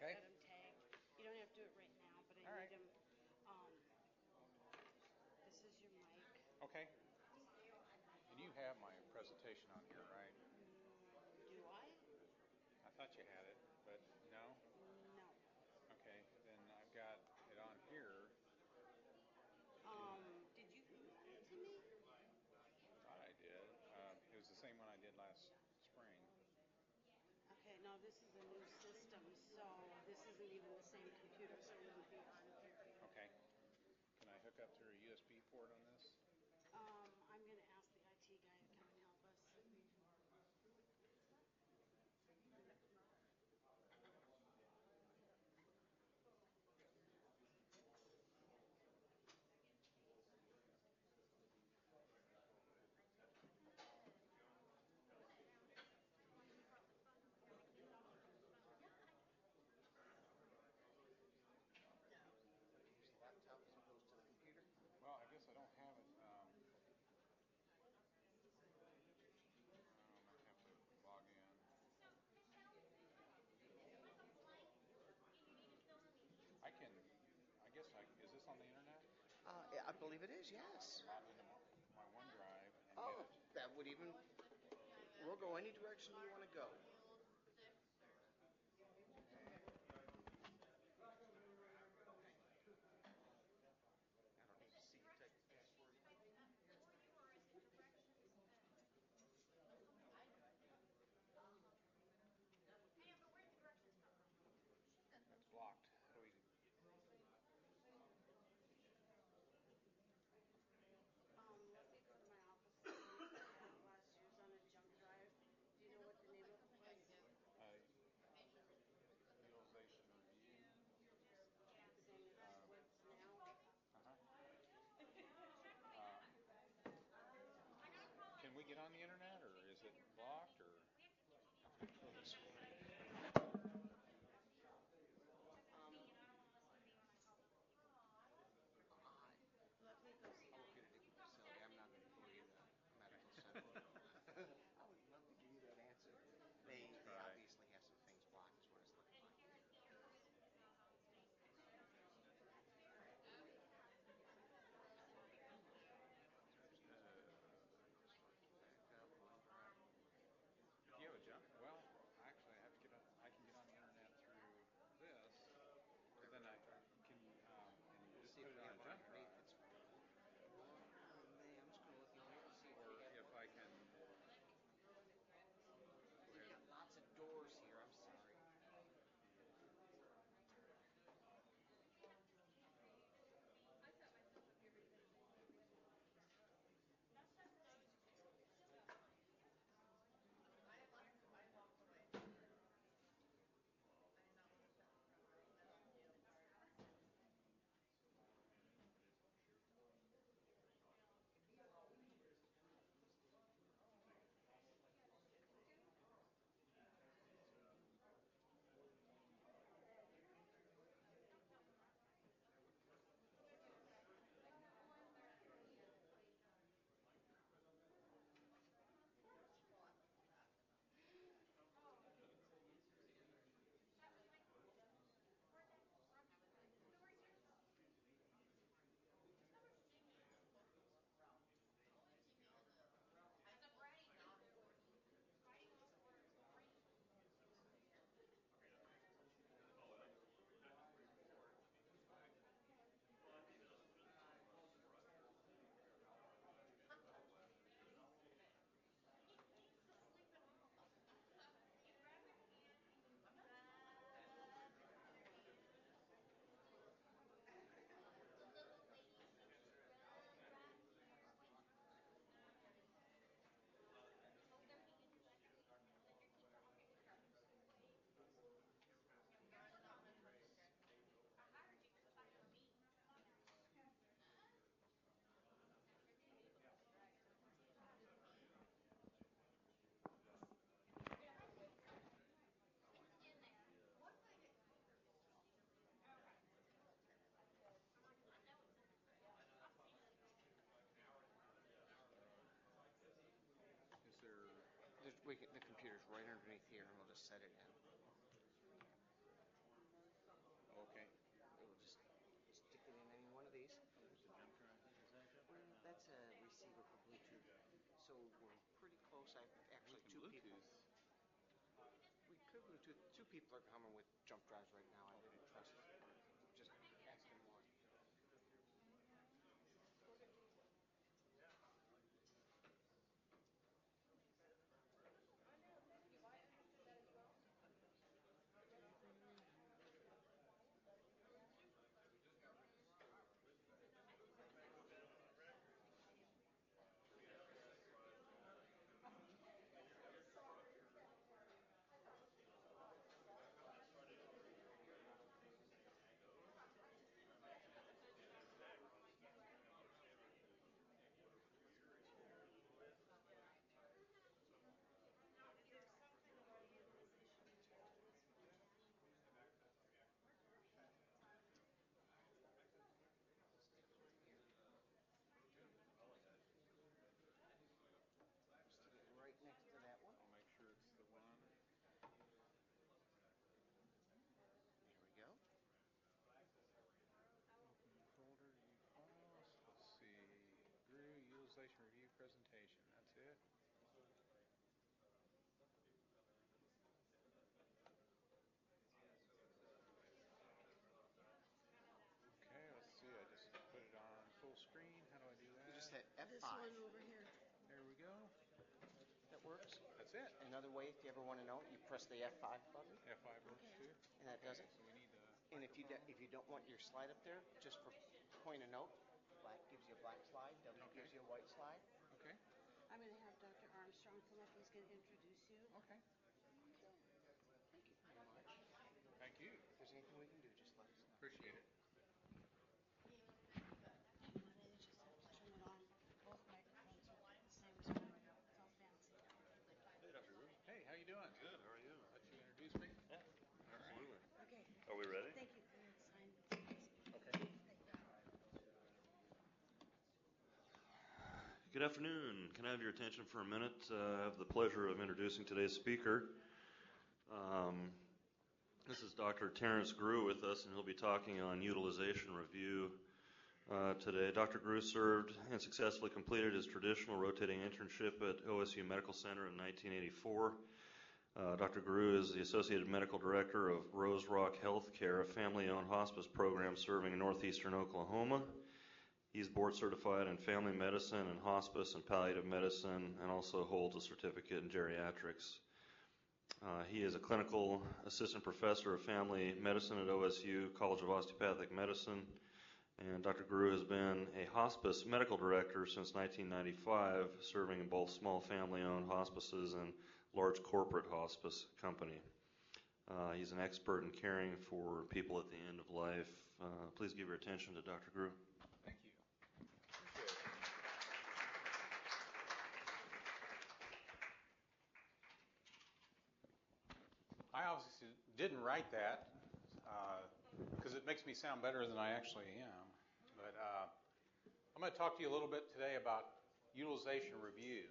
Okay. got them tagged. You don't have to do it right now, but I All need right. them. Um, this is your mic. Okay. And you have my presentation on here, right? Do I? I thought you had it, but no? No. Okay, then I've got it on here. Did you email it to me? I thought I did. It was the same one I did last spring. Okay, no, this is a new system, so this isn't even the same computer, so it wouldn't be on here. Okay. Can I hook up through a USB port on this? I'm going to ask the IT guy to come and help us. Use the laptop as opposed to the computer. Well, I guess I don't have it. I might have to log in. I can. I guess is this on the internet? I believe it is, yes. Log into my OneDrive and Oh, get it. that would even. We'll go any direction you want to go. I don't need to see you type the password. It's blocked. How do we? Let me go to my office. Last year's on a junk drive. Do you know what the name of it was? Utilization review. Same as what's now. Uh-huh. Can we get on the internet, or is it blocked, or? Pull this away. Let me go see. I work at a different facility. I'm not going to pull you the medical center. I would love to give you that answer. They obviously have some things blocked, is what it's looking like. If you have a junk, well, actually, I have to get on. I can get on the internet through this, but then I can and We'll just see put if it we on have a one junk underneath. drive, It's I'm just going to look in here and see if or we have if I can. Go We ahead. got lots of doors here. I'm sorry. Is there? The computer's right underneath here, and we'll just set it in. so we're pretty close. I've actually We can two people. Bluetooth. We could Bluetooth. Two people are coming with jump drives right now. I wouldn't trust just asking one. There's something about a utilization manual in this one, Dan. Stick it right next to that one. I'll make sure it's the one. There we go. Open folder, view files. Let's see. GRU utilization review presentation. That's it. Okay, let's see. I just put it on full screen. How do I do that? You just hit F5. This one over here. There we go. That works. That's it. Another way, if you ever want to know, you press the F5 button, F5 works too. and that does it. So we need the And if you don't want your slide up there, just for point of note, black gives you a black slide, W Okay. gives you a white slide. Okay. I'm going to have Dr. Armstrong come up. He's going to introduce you. Okay. Thank you very much. Thank you. If there's anything we can do, just let us know. Appreciate it. Hang on, I just have to turn it on. Both microphones are at the same time. It's all fancy. Hey, Dr. Ruth. Hey, how you doing? Good. How are you? Let you introduce me. Yeah, absolutely. Okay. Are we ready? Thank you. I'm going to sign. Okay. Good afternoon. Can I have your attention for a minute? I have the pleasure of introducing today's speaker. This is Dr. Terrence GRU with us, and he'll be talking on utilization review today. Dr. GRU served and successfully completed his traditional rotating internship at OSU Medical Center in 1984. Dr. GRU is the Associated Medical Director of Rose Rock Healthcare, a family-owned hospice program serving northeastern Oklahoma. He's board certified in family medicine and hospice and palliative medicine, and also holds a certificate in geriatrics. He is a clinical assistant professor of family medicine at OSU College of Osteopathic Medicine, and Dr. GRU has been a hospice medical director since 1995, serving in both small family-owned hospices and large corporate hospice company. He's an expert in caring for people at the end of life. Please give your attention to Dr. GRU. Thank you. Appreciate it. I obviously didn't write that because it makes me sound better than I actually am. But I'm going to talk to you a little bit today about utilization review.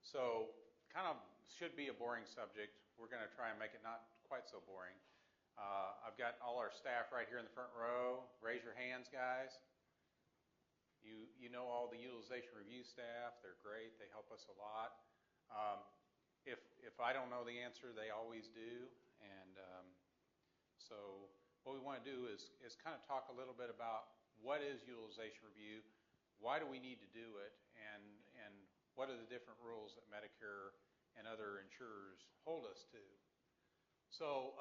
So, kind of should be a boring subject. We're going to try and make it not quite so boring. I've got all our staff right here in the front row. Raise your hands, guys. You know all the utilization review staff. They're great. They help us a lot. If I don't know the answer, they always do. And so what we want to do is kind of talk a little bit about what is utilization review, why do we need to do it, and what are the different rules that Medicare and other insurers hold us to. So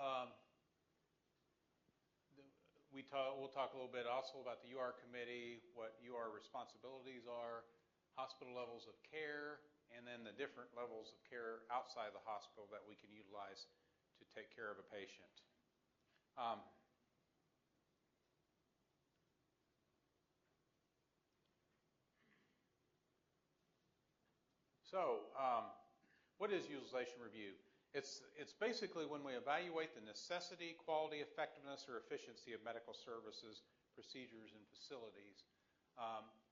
we'll talk a little bit also about the UR committee, what UR responsibilities are, hospital levels of care, and then the different levels of care outside the hospital that we can utilize to take care of a patient. What is utilization review? It's basically when we evaluate the necessity, quality, effectiveness, or efficiency of medical services, procedures, and facilities.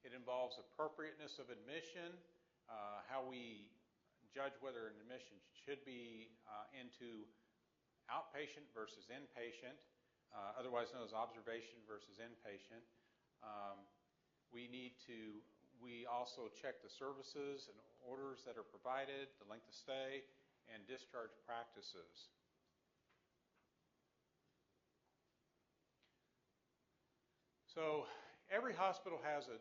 It involves appropriateness of admission, how we judge whether an admission should be into outpatient versus inpatient, otherwise known as observation versus inpatient. We need to We also check the services and orders that are provided, the length of stay, and discharge practices. So every hospital has a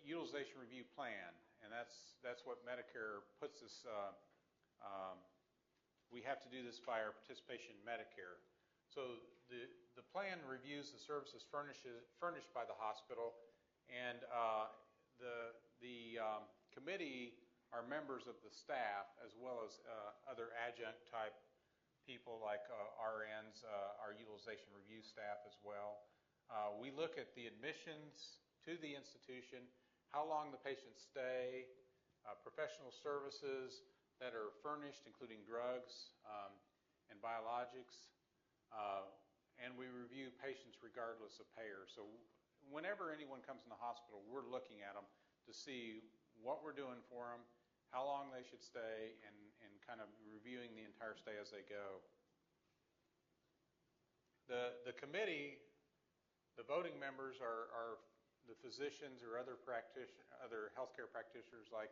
utilization review plan, and that's what Medicare puts us. We have to do this by our participation in Medicare. So the plan reviews the services furnished by the hospital, and the committee are members of the staff as well as other adjunct type people like RNs, our utilization review staff as well. We look at the admissions to the institution, how long the patients stay, professional services that are furnished, including drugs and biologics, and we review patients regardless of payer. So whenever anyone comes in the hospital, we're looking at them to see what we're doing for them, how long they should stay, and kind of reviewing the entire stay as they go. The committee, the voting members are the physicians or other healthcare practitioners like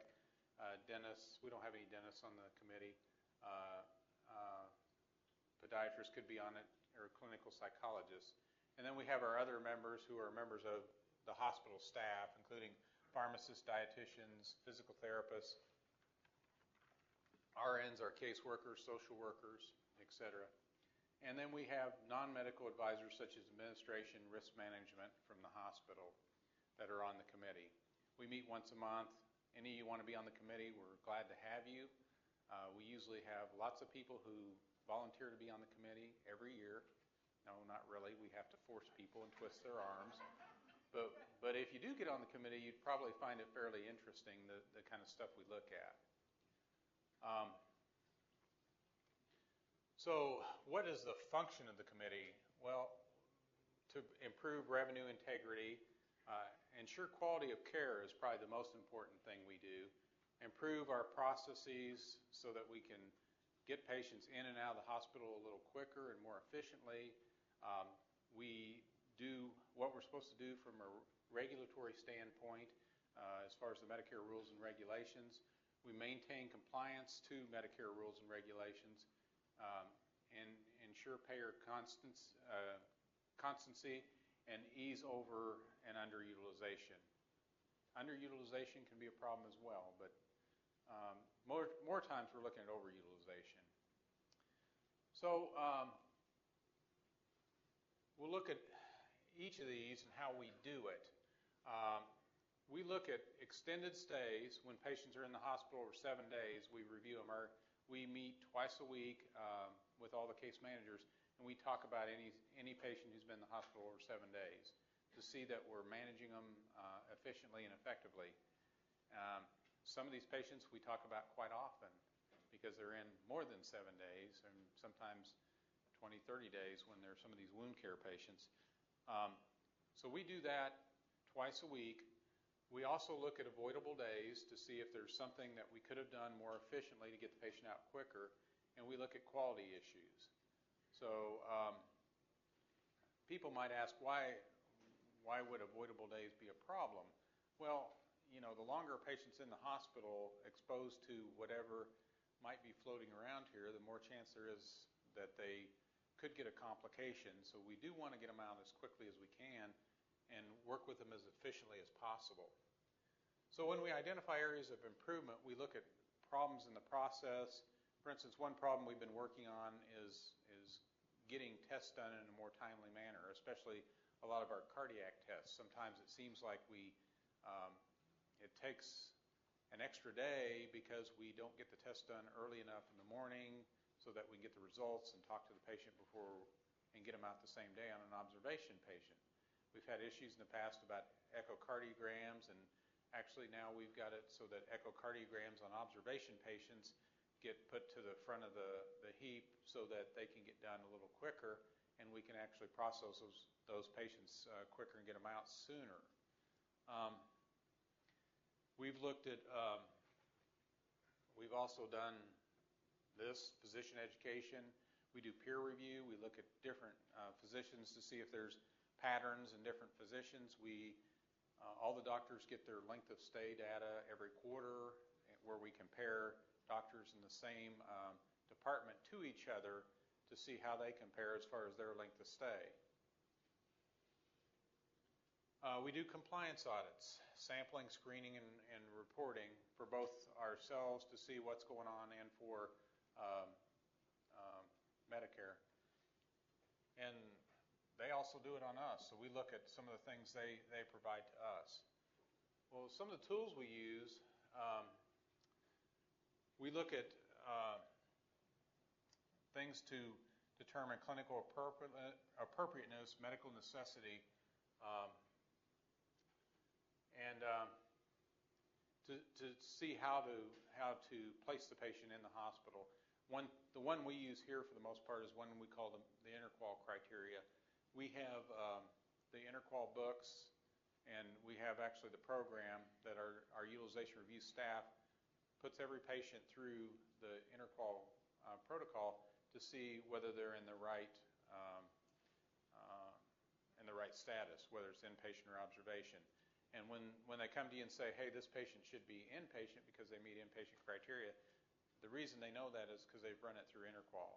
dentists. We don't have any dentists on the committee. Podiatrists could be on it, or clinical psychologists. And then we have our other members who are members of the hospital staff, including pharmacists, dietitians, physical therapists. RNs are caseworkers, social workers, etc. And then we have non-medical advisors such as administration, risk management from the hospital that are on the committee. We meet once a month. Any of you want to be on the committee, we're glad to have you. We usually have lots of people who volunteer to be on the committee every year. No, not really. We have to force people and twist their arms. But if you do get on the committee, you'd probably find it fairly interesting, the kind of stuff we look at. So what is the function of the committee? Well, to improve revenue integrity, ensure quality of care is probably the most important thing we do. Improve our processes so that we can get patients in and out of the hospital a little quicker and more efficiently. We do what we're supposed to do from a regulatory standpoint as far as the Medicare rules and regulations. We maintain compliance to Medicare rules and regulations and ensure payer constancy and ease over and underutilization. Underutilization can be a problem as well, but more times we're looking at overutilization. So we'll look at each of these and how we do it. We look at extended stays. When patients are in the hospital for 7 days, we review them. We meet twice a week with all the case managers, and we talk about any patient who's been in the hospital over 7 days to see that we're managing them efficiently and effectively. Some of these patients we talk about quite often because they're in more than 7 days and sometimes 20, 30 days when there are some of these wound care patients. So we do that twice a week. We also look at avoidable days to see if there's something that we could have done more efficiently to get the patient out quicker, and we look at quality issues. So people might ask, why would avoidable days be a problem? Well, the longer a patient's in the hospital exposed to whatever might be floating around here, the more chance there is that they could get a complication. So we do want to get them out as quickly as we can and work with them as efficiently as possible. So when we identify areas of improvement, we look at problems in the process. For instance, one problem we've been working on is getting tests done in a more timely manner, especially a lot of our cardiac tests. Sometimes it seems like it takes an extra day because we don't get the test done early enough in the morning so that we can get the results and talk to the patient and get them out the same day on an observation patient. We've had issues in the past about echocardiograms, and actually now we've got it so that echocardiograms on observation patients get put to the front of the heap so that they can get done a little quicker, and we can actually process those patients quicker and get them out sooner. We've looked at, we've also done this, physician education. We do peer review. We look at different physicians to see if there's patterns in different physicians. We All the doctors get their length of stay data every quarter, where we compare doctors in the same department to each other to see how they compare as far as their length of stay. We do compliance audits, sampling, screening, and reporting for both ourselves to see what's going on and for Medicare. And they also do it on us, so we look at some of the things they provide to us. Well, some of the tools we use, we look at things to determine clinical appropriateness, medical necessity, and to see how to place the patient in the hospital. The one we use here for the most part is one we call the interqual criteria. We have the interqual books, and we have actually the program that our utilization review staff puts every patient through the interqual protocol to see whether they're in the right status, whether it's inpatient or observation. And when they come to you and say, hey, this patient should be inpatient because they meet inpatient criteria, the reason they know that is because they've run it through interqual.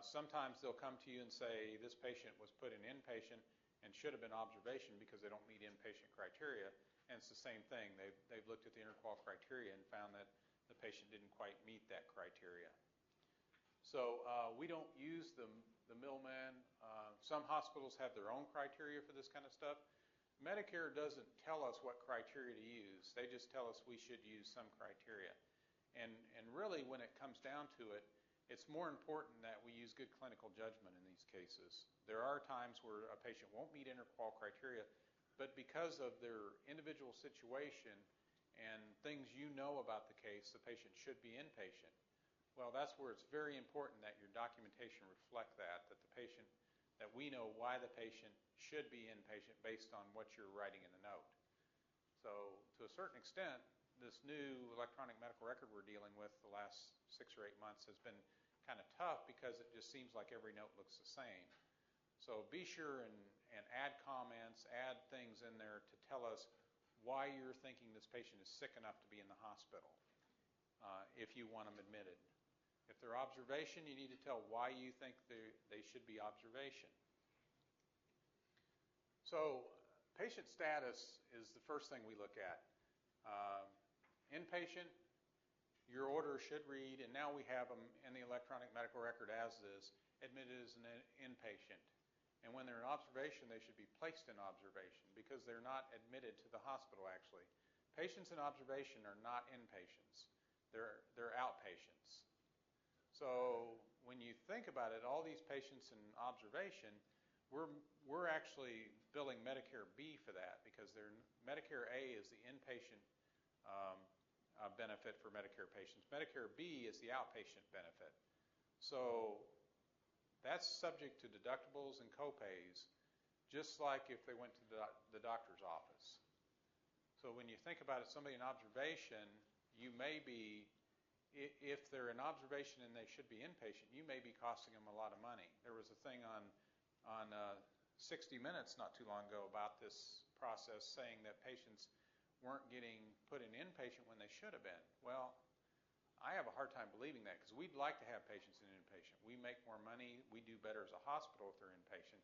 Sometimes they'll come to you and say this patient was put in inpatient and should have been observation because they don't meet inpatient criteria, and it's the same thing. They've looked at the interqual criteria and found that the patient didn't quite meet that criteria. So we don't use the middleman. Some hospitals have their own criteria for this kind of stuff. Medicare doesn't tell us what criteria to use. They just tell us we should use some criteria. And really, when it comes down to it, it's more important that we use good clinical judgment in these cases. There are times where a patient won't meet interqual criteria, but because of their individual situation and things you know about the case, the patient should be inpatient. Well, that's where it's very important that your documentation reflect that we know why the patient should be inpatient based on what you're writing in the note. So to a certain extent, this new electronic medical record we're dealing with the last 6 or 8 months has been kind of tough because it just seems like every note looks the same. So be sure and add comments, add things in there to tell us why you're thinking this patient is sick enough to be in the hospital if you want them admitted. If they're observation, you need to tell why you think they should be observation. So patient status is the first thing we look at. Inpatient, your order should read, and now we have them in the electronic medical record as is, admitted as an inpatient. And when they're in observation, they should be placed in observation because they're not admitted to the hospital, actually. Patients in observation are not inpatients. They're outpatients. So when you think about it, all these patients in observation, we're actually billing Medicare B for that because Medicare A is the inpatient benefit for Medicare patients. Medicare B is the outpatient benefit. So that's subject to deductibles and copays, just like if they went to the doctor's office. So when you think about it, somebody in observation, you may be, if they're in observation and they should be inpatient, you may be costing them a lot of money. There was a thing on 60 Minutes not too long ago about this process saying that patients weren't getting put in inpatient when they should have been. Well, I have a hard time believing that because we'd like to have patients in inpatient. We make more money. We do better as a hospital if they're inpatient.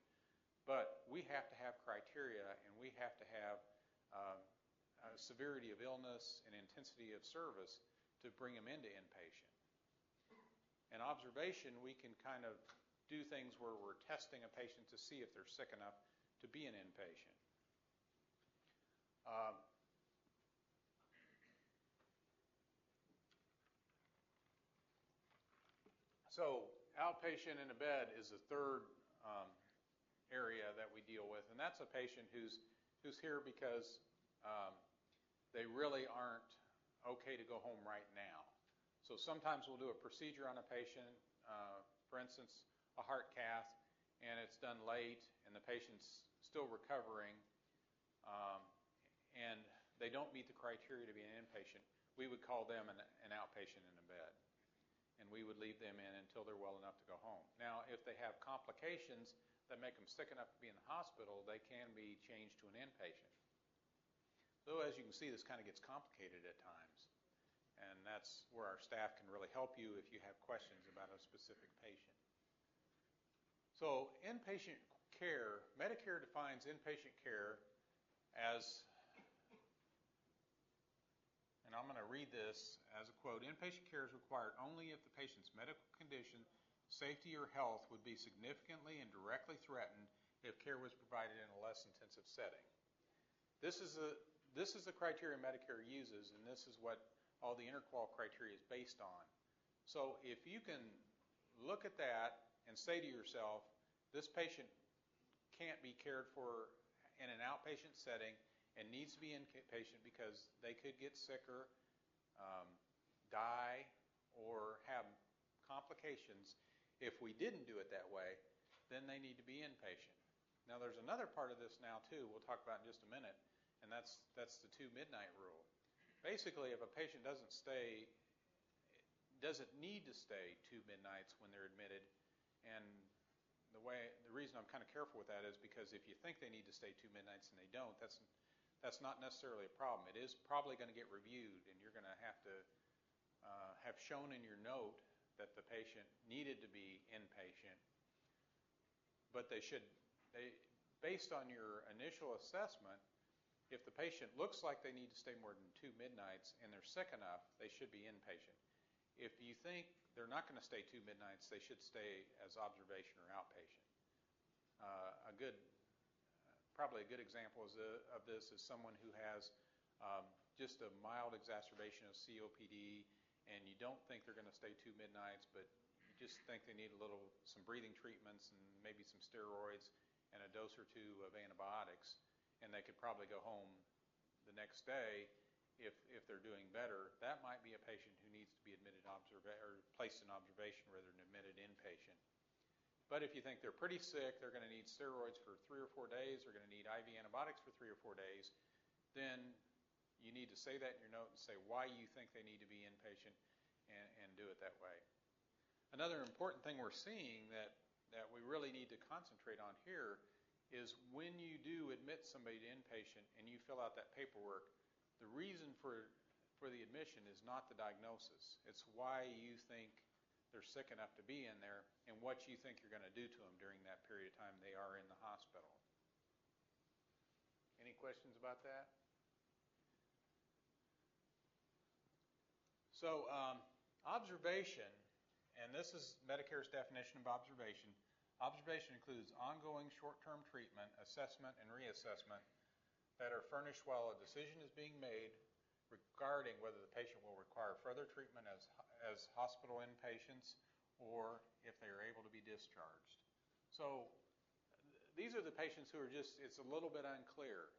But we have to have criteria, and we have to have severity of illness and intensity of service to bring them into inpatient. In observation, we can kind of do things where we're testing a patient to see if they're sick enough to be an inpatient. So outpatient in a bed is the third area that we deal with, and that's a patient who's here because they really aren't okay to go home right now. So sometimes we'll do a procedure on a patient, for instance, a heart cath, and it's done late, and the patient's still recovering, and they don't meet the criteria to be an inpatient. We would call them an outpatient in a bed, and we would leave them in until they're well enough to go home. Now, if they have complications that make them sick enough to be in the hospital, they can be changed to an inpatient. So as you can see, this kind of gets complicated at times. And that's where our staff can really help you if you have questions about a specific patient. So inpatient care, Medicare defines inpatient care as, and I'm going to read this as a quote, inpatient care is required only if the patient's medical condition, safety, or health would be significantly and directly threatened if care was provided in a less intensive setting. This is the criteria Medicare uses, and this is what all the interqual criteria is based on. So if you can look at that and say to yourself, this patient can't be cared for in an outpatient setting and needs to be inpatient because they could get sicker, die, or have complications. If we didn't do it that way, then they need to be inpatient. Now there's another part of this now too we'll talk about in just a minute, and that's the 2 midnight rule. Basically, if a patient doesn't need to stay 2 midnights when they're admitted, and the reason I'm kind of careful with that is because if you think they need to stay 2 midnights and they don't, that's not necessarily a problem. It is probably going to get reviewed, and you're going to have shown in your note that the patient needed to be inpatient, but based on your initial assessment, if the patient looks like they need to stay more than 2 midnights and they're sick enough, they should be inpatient. If you think they're not going to stay 2 midnights, they should stay as observation or outpatient. Probably a good example of this is someone who has just a mild exacerbation of COPD, and you don't think they're going to stay 2 midnights, but you just think they need some breathing treatments and maybe some steroids and a dose or 2 of antibiotics, and they could probably go home the next day if they're doing better. That might be a patient who needs to be admitted or placed in observation rather than admitted inpatient. But if you think they're pretty sick, they're going to need steroids for 3 or 4 days, they're going to need IV antibiotics for 3 or 4 days, then you need to say that in your note and say why you think they need to be inpatient and do it that way. Another important thing we're seeing that we really need to concentrate on here is when you do admit somebody to inpatient and you fill out that paperwork, the reason for the admission is not the diagnosis. It's why you think they're sick enough to be in there and what you think you're going to do to them during that period of time they are in the hospital. Any questions about that? So observation, and this is Medicare's definition of observation. Observation includes ongoing short-term treatment, assessment, and reassessment that are furnished while a decision is being made regarding whether the patient will require further treatment as hospital inpatients or if they are able to be discharged. So these are the patients who are it's a little bit unclear.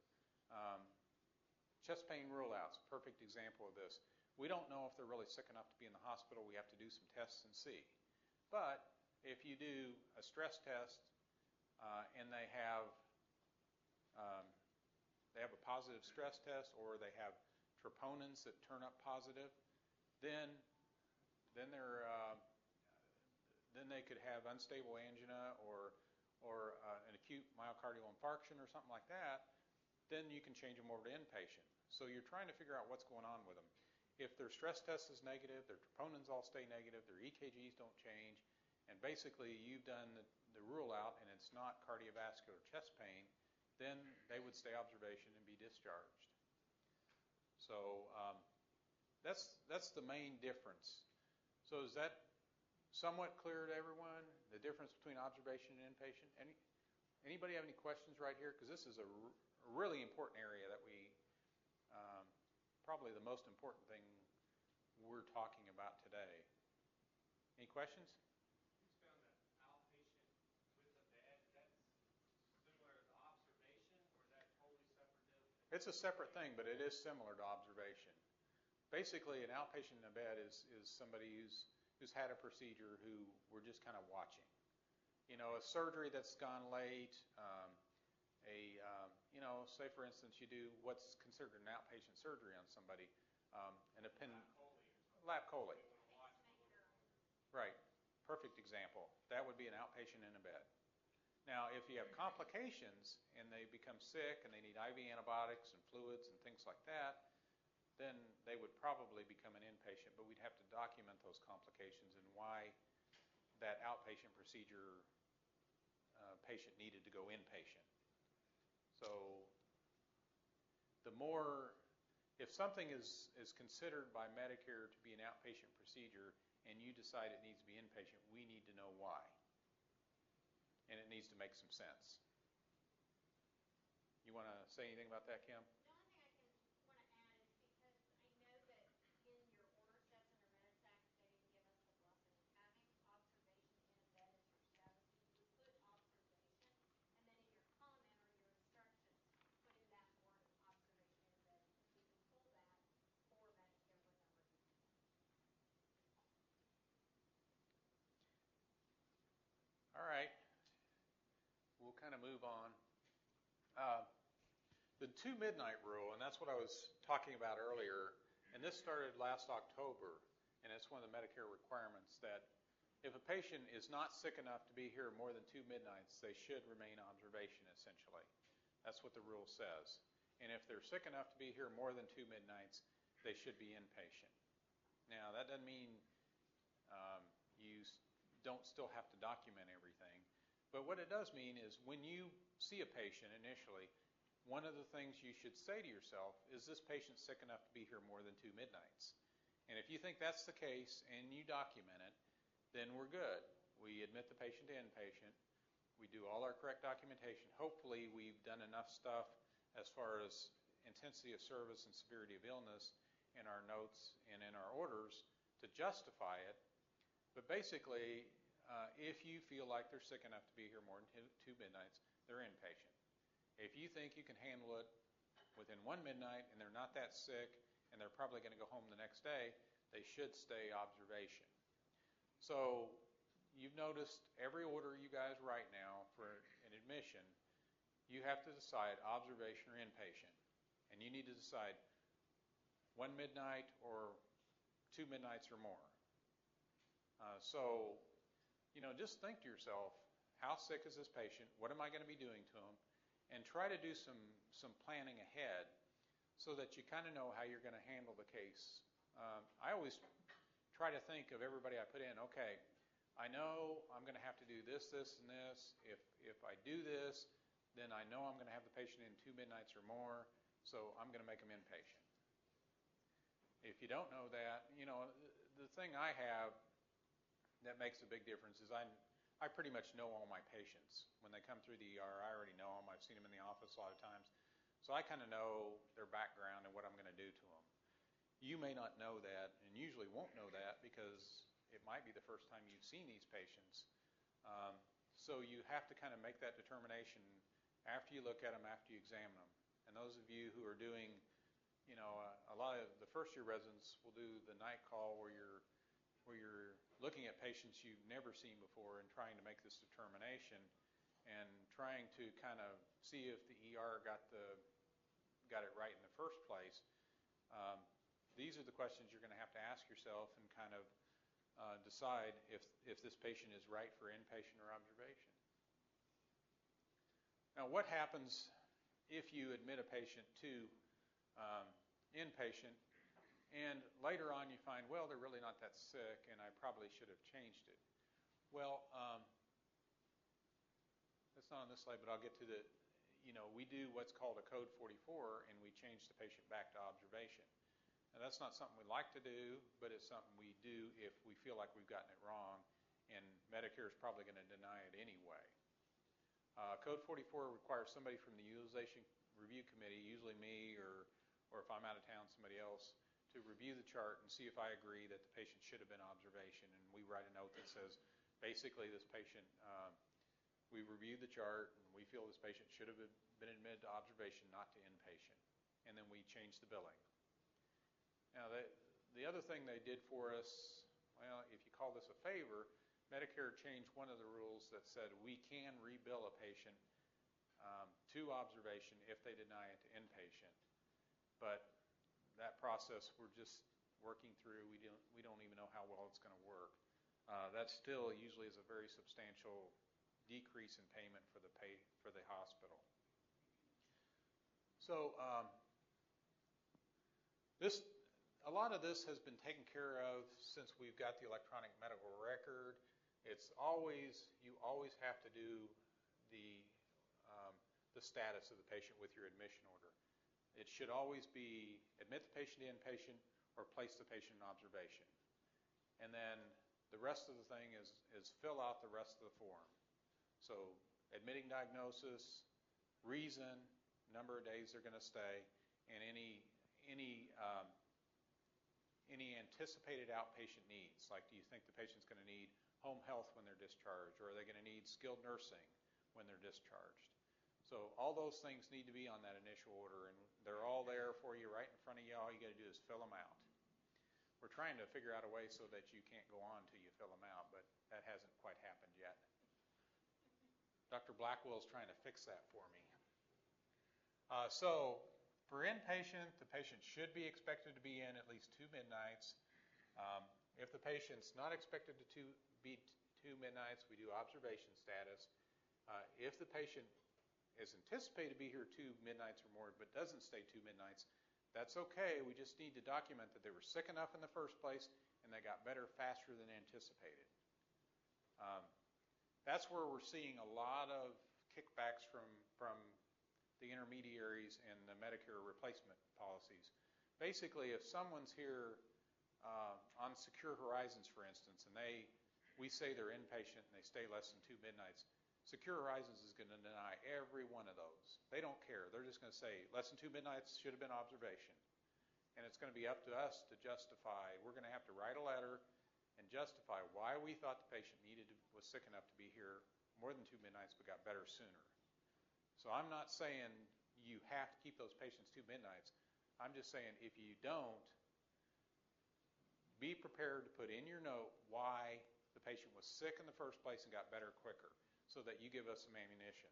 Chest pain rule-outs, perfect example of this. We don't know if they're really sick enough to be in the hospital. We have to do some tests and see. But if you do a stress test and they have a positive stress test or they have troponins that turn up positive, then they could have unstable angina or an acute myocardial infarction or something like that. Then you can change them over to inpatient. So you're trying to figure out what's going on with them. If their stress test is negative, their troponins all stay negative, their EKGs don't change, and basically you've done the rule out and it's not cardiovascular chest pain, then they would stay observation and be discharged. So that's the main difference. So is that somewhat clear to everyone, the difference between observation and inpatient? Anybody have any questions right here? Because this is a really important area that probably the most important thing we're talking about today. Any questions? You found that outpatient with a bed, that's similar to observation, or is that totally separate? It's a separate thing, but it is similar to observation. Basically, an outpatient in a bed is somebody who's had a procedure who we're just kind of watching. You know, a surgery that's gone late, say for instance you do what's considered an outpatient surgery on somebody, lap chole. Right, perfect example. That would be an outpatient in a bed. Now, if you have complications and they become sick and they need IV antibiotics and fluids and things like that, then they would probably become an inpatient, but we'd have to document those complications and why that outpatient procedure patient needed to go inpatient. So the more, if something is considered by Medicare to be an outpatient procedure and you decide it needs to be inpatient, we need to know why. And it needs to make some sense. You want to say anything about that, Kim? The only thing I want to add is because I know that in your order sets under Meditac, they didn't give us the blessing of having observation in a bed as your status. So you would put observation, and then in your comment or your instructions, put in that word observation in a bed, because we can pull that for Medicare whenever we need it. All right. We'll kind of move on. The 2 midnight rule, and that's what I was talking about earlier, and this started last October, and it's one of the Medicare requirements that if a patient is not sick enough to be here more than 2 midnights, they should remain observation, essentially. That's what the rule says. And if they're sick enough to be here more than 2 midnights, they should be inpatient. Now, that doesn't mean you don't still have to document everything. But what it does mean is when you see a patient initially, one of the things you should say to yourself is, this patient sick enough to be here more than 2 midnights? And if you think that's the case and you document it, then we're good. We admit the patient to inpatient. We do all our correct documentation. Hopefully we've done enough stuff as far as intensity of service and severity of illness in our notes and in our orders to justify it. But basically, if you feel like they're sick enough to be here more than 2 midnights, they're inpatient. If you think you can handle it within 1 midnight and they're not that sick and they're probably going to go home the next day, they should stay observation. So you've noticed every order you guys write now for an admission, you have to decide observation or inpatient. And you need to decide 1 midnight or 2 midnights or more. So, just think to yourself, how sick is this patient? What am I going to be doing to him? And try to do some planning ahead so that you kind of know how you're going to handle the case. I always try to think of everybody I put in. Okay, I know I'm going to have to do this, this, and this. If I do this, then I know I'm going to have the patient in 2 midnights or more, so I'm going to make them inpatient. If you don't know that, the thing I have that makes a big difference is I pretty much know all my patients. When they come through the ER, I already know them. I've seen them in the office a lot of times. So I kind of know their background and what I'm going to do to them. You may not know that and usually won't know that because it might be the first time you've seen these patients. So you have to kind of make that determination after you look at them, after you examine them. And those of you who are doing, a lot of the first-year residents will do the night call where you're looking at patients you've never seen before and trying to make this determination and trying to kind of see if the ER got it right in the first place. These are the questions you're going to have to ask yourself and kind of decide if this patient is right for inpatient or observation. Now, what happens if you admit a patient to inpatient and later on you find, well, they're really not that sick and I probably should have changed it? Well, that's not on this slide, but I'll get to we do what's called a Code 44 and we change the patient back to observation. Now, that's not something we like to do, but it's something we do if we feel like we've gotten it wrong, and Medicare is probably going to deny it anyway. Code 44 requires somebody from the Utilization Review Committee, usually me or if I'm out of town, somebody else, to review the chart and see if I agree that the patient should have been observation. And we write a note that says, basically, this patient, we reviewed the chart and we feel this patient should have been admitted to observation, not to inpatient. And then we change the billing. Now, the other thing they did for us, well, if you call this a favor, Medicare changed one of the rules that said we can rebill a patient to observation if they deny it to inpatient. But that process we're just working through. We don't even know how well it's going to work. That still usually is a very substantial decrease in payment for the hospital. So a lot of this has been taken care of since we've got the electronic medical record. You always have to do the status of the patient with your admission order. It should always be admit the patient to inpatient or place the patient in observation. And then the rest of the thing is fill out the rest of the form. So admitting diagnosis, reason, number of days they're going to stay, and any anticipated outpatient needs. Like, do you think the patient's going to need home health when they're discharged, or are they going to need skilled nursing when they're discharged? So all those things need to be on that initial order, and they're all there for you right in front of you. All you got to do is fill them out. We're trying to figure out a way so that you can't go on until you fill them out, but that hasn't quite happened yet. Dr. Blackwell's trying to fix that for me. So for inpatient, the patient should be expected to be in at least 2 midnights. If the patient's not expected to be 2 midnights, we do observation status. If the patient is anticipated to be here 2 midnights or more but doesn't stay 2 midnights, that's okay. We just need to document that they were sick enough in the first place and they got better faster than anticipated. That's where we're seeing a lot of kickbacks from the intermediaries and the Medicare replacement policies. Basically, if someone's here on Secure Horizons, for instance, and we say they're inpatient and they stay less than 2 midnights, Secure Horizons is going to deny every one of those. They don't care. They're just going to say less than 2 midnights should have been observation. And it's going to be up to us to justify. We're going to have to write a letter and justify why we thought the patient was sick enough to be here more than 2 midnights but got better sooner. So I'm not saying you have to keep those patients 2 midnights. I'm just saying if you don't, be prepared to put in your note why the patient was sick in the first place and got better quicker, so that you give us some ammunition.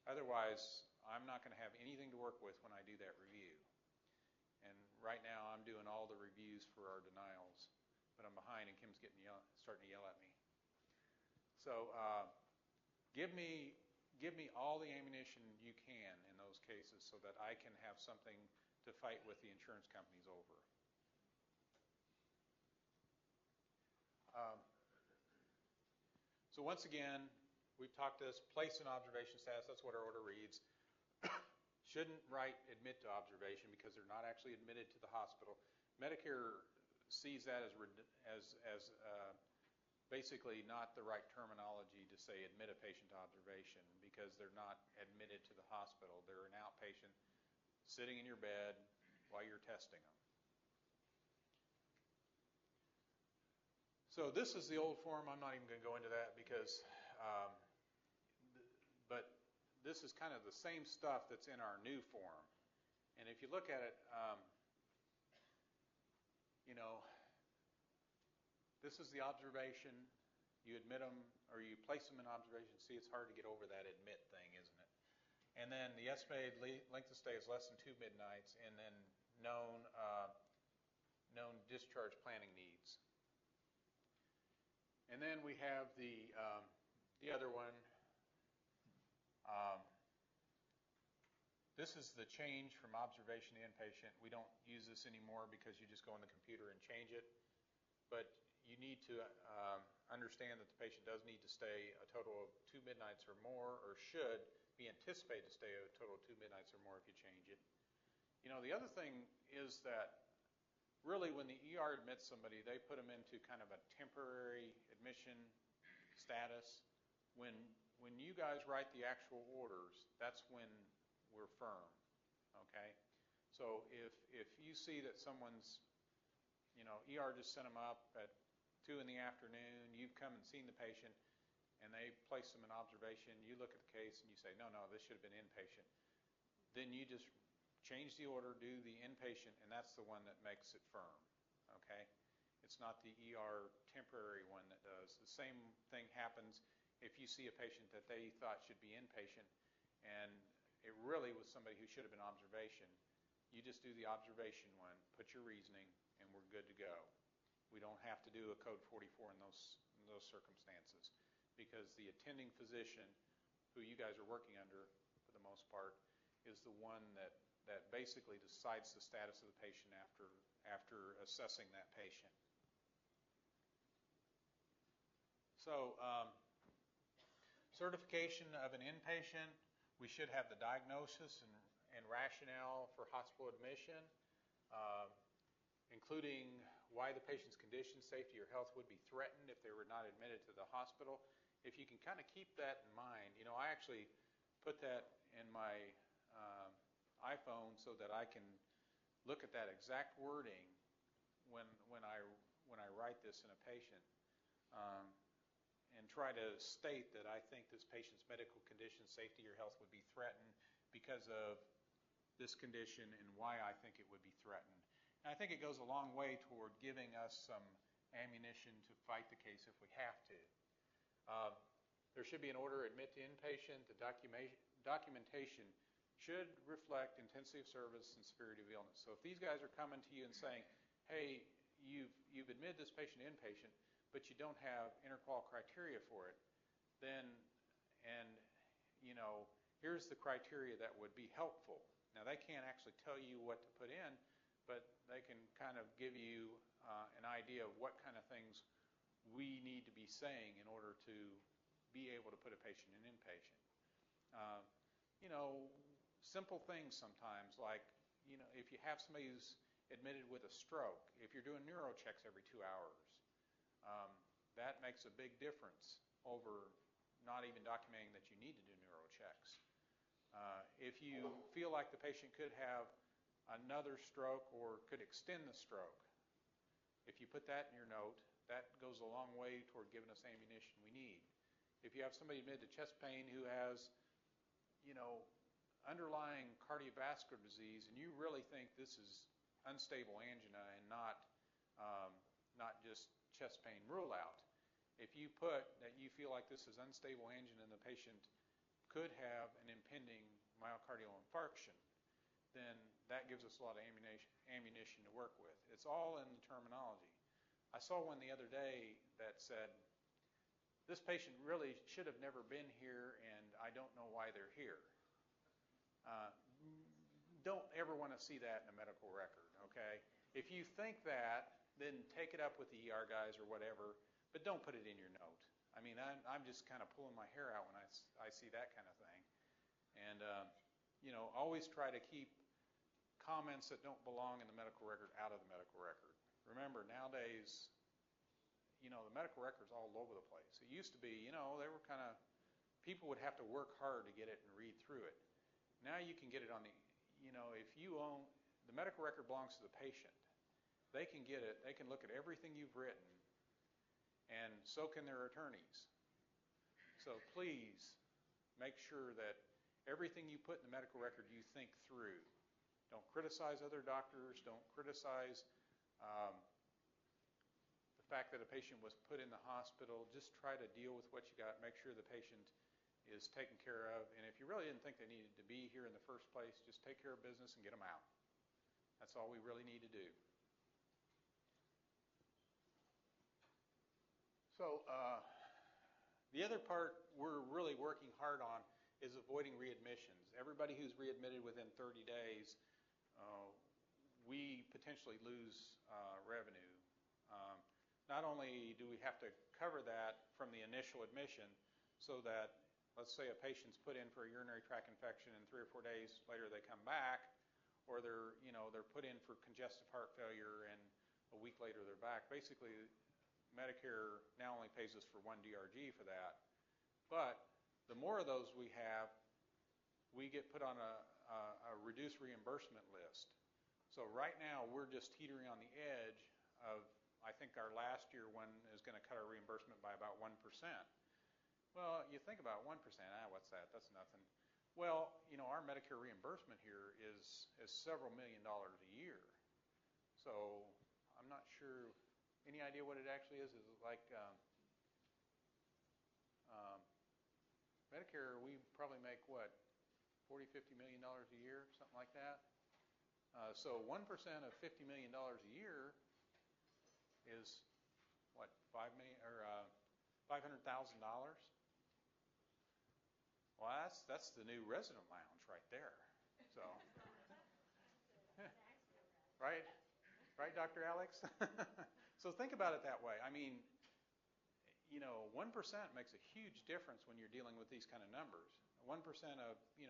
Otherwise, I'm not going to have anything to work with when I do that review. And right now, I'm doing all the reviews for our denials, but I'm behind, and Kim's starting to yell at me. So give me all the ammunition you can in those cases so that I can have something to fight with the insurance companies over. So once again, we've talked this, place in observation status, that's what our order reads. Shouldn't write admit to observation because they're not actually admitted to the hospital. Medicare sees that as basically not the right terminology to say admit a patient to observation because they're not admitted to the hospital. They're an outpatient sitting in your bed while you're testing them. So this is the old form. I'm not even going to go into that because but this is kind of the same stuff that's in our new form. And if you look at it, this is the observation. You admit them or you place them in observation. See, it's hard to get over that admit thing, isn't it? And then the estimated length of stay is less than 2 midnights, and then known discharge planning needs. And then we have the other one. This is the change from observation to inpatient. We don't use this anymore because you just go on the computer and change it. But you need to understand that the patient does need to stay a total of 2 midnights or more, or should be anticipated to stay a total of 2 midnights or more if you change it. The other thing is that really when the ER admits somebody, they put them into kind of a temporary admission status. When you guys write the actual orders, that's when we're firm, okay? So if you see that someone's, ER just sent them up at 2 in the afternoon, you've come and seen the patient, and they place them in observation, you look at the case and you say, no, this should have been inpatient. Then you just change the order, do the inpatient, and that's the one that makes it firm, okay? It's not the ER temporary one that does. The same thing happens if you see a patient that they thought should be inpatient, and it really was somebody who should have been observation. You just do the observation one, put your reasoning, and we're good to go. We don't have to do a code 44 in those circumstances because the attending physician, who you guys are working under for the most part, is the one that basically decides the status of the patient after assessing that patient. So certification of an inpatient, we should have the diagnosis and rationale for hospital admission, including why the patient's condition, safety, or health would be threatened if they were not admitted to the hospital. If you can kind of keep that in mind, I actually put that in my iPhone so that I can look at that exact wording when I write this in a patient, and try to state that I think this patient's medical condition, safety, or health would be threatened because of this condition and why I think it would be threatened. And I think it goes a long way toward giving us some ammunition to fight the case if we have to. There should be an order admit to inpatient. The documentation should reflect intensity of service and severity of illness. So if these guys are coming to you and saying, hey, you've admitted this patient inpatient, but you don't have interqual criteria for it, then, here's the criteria that would be helpful. Now, they can't actually tell you what to put in, but they can kind of give you an idea of what kind of things we need to be saying in order to be able to put a patient in inpatient. Simple things sometimes, like, if you have somebody who's admitted with a stroke, if you're doing neuro checks every 2 hours, that makes a big difference over not even documenting that you need to do neuro checks. If you feel like the patient could have another stroke or could extend the stroke, if you put that in your note, that goes a long way toward giving us ammunition we need. If you have somebody admitted to chest pain who has, underlying cardiovascular disease, and you really think this is unstable angina and not just chest pain, rule out. If you put that you feel like this is unstable angina and the patient could have an impending myocardial infarction, then that gives us a lot of ammunition to work with. It's all in the terminology. I saw one the other day that said, this patient really should have never been here, and I don't know why they're here. Don't ever want to see that in a medical record, okay? If you think that, then take it up with the ER guys or whatever, but don't put it in your note. I mean, I'm just kind of pulling my hair out when I see that kind of thing. And, always try to keep comments that don't belong in the medical record out of the medical record. Remember, nowadays, the medical record's all over the place. It used to be, they were kind of, people would have to work hard to get it and read through it. Now you can get it on the, if you own, the medical record belongs to the patient. They can get it, they can look at everything you've written, and so can their attorneys. So please make sure that everything you put in the medical record you think through. Don't criticize other doctors. Don't criticize the fact that a patient was put in the hospital. Just try to deal with what you got. Make sure the patient is taken care of. And if you really didn't think they needed to be here in the first place, just take care of business and get them out. That's all we really need to do. So the other part we're really working hard on is avoiding readmissions. Everybody who's readmitted within 30 days, we potentially lose revenue. Not only do we have to cover that from the initial admission so that, let's say a patient's put in for a urinary tract infection and 3 or 4 days later they come back, or they're put in for congestive heart failure and a week later they're back. Basically, Medicare now only pays us for 1 DRG for that. But the more of those we have, we get put on a reduced reimbursement list. So right now, we're just teetering on the edge of, I think our last year one is going to cut our reimbursement by about 1%. Well, you think about 1%, what's that? That's nothing. Well, our Medicare reimbursement here is several $1 million a year. So I'm not sure, any idea what it actually is? Is it like Medicare, we probably make, what, $40, $50 million a year, something like that? So 1% of $50 million a year is, what, $500,000? that's the new resident lounge right there. So, right, right, Dr. Alex. So think about it that way. I mean, 1% makes a huge difference when you're dealing with these kind of numbers. 1% of $100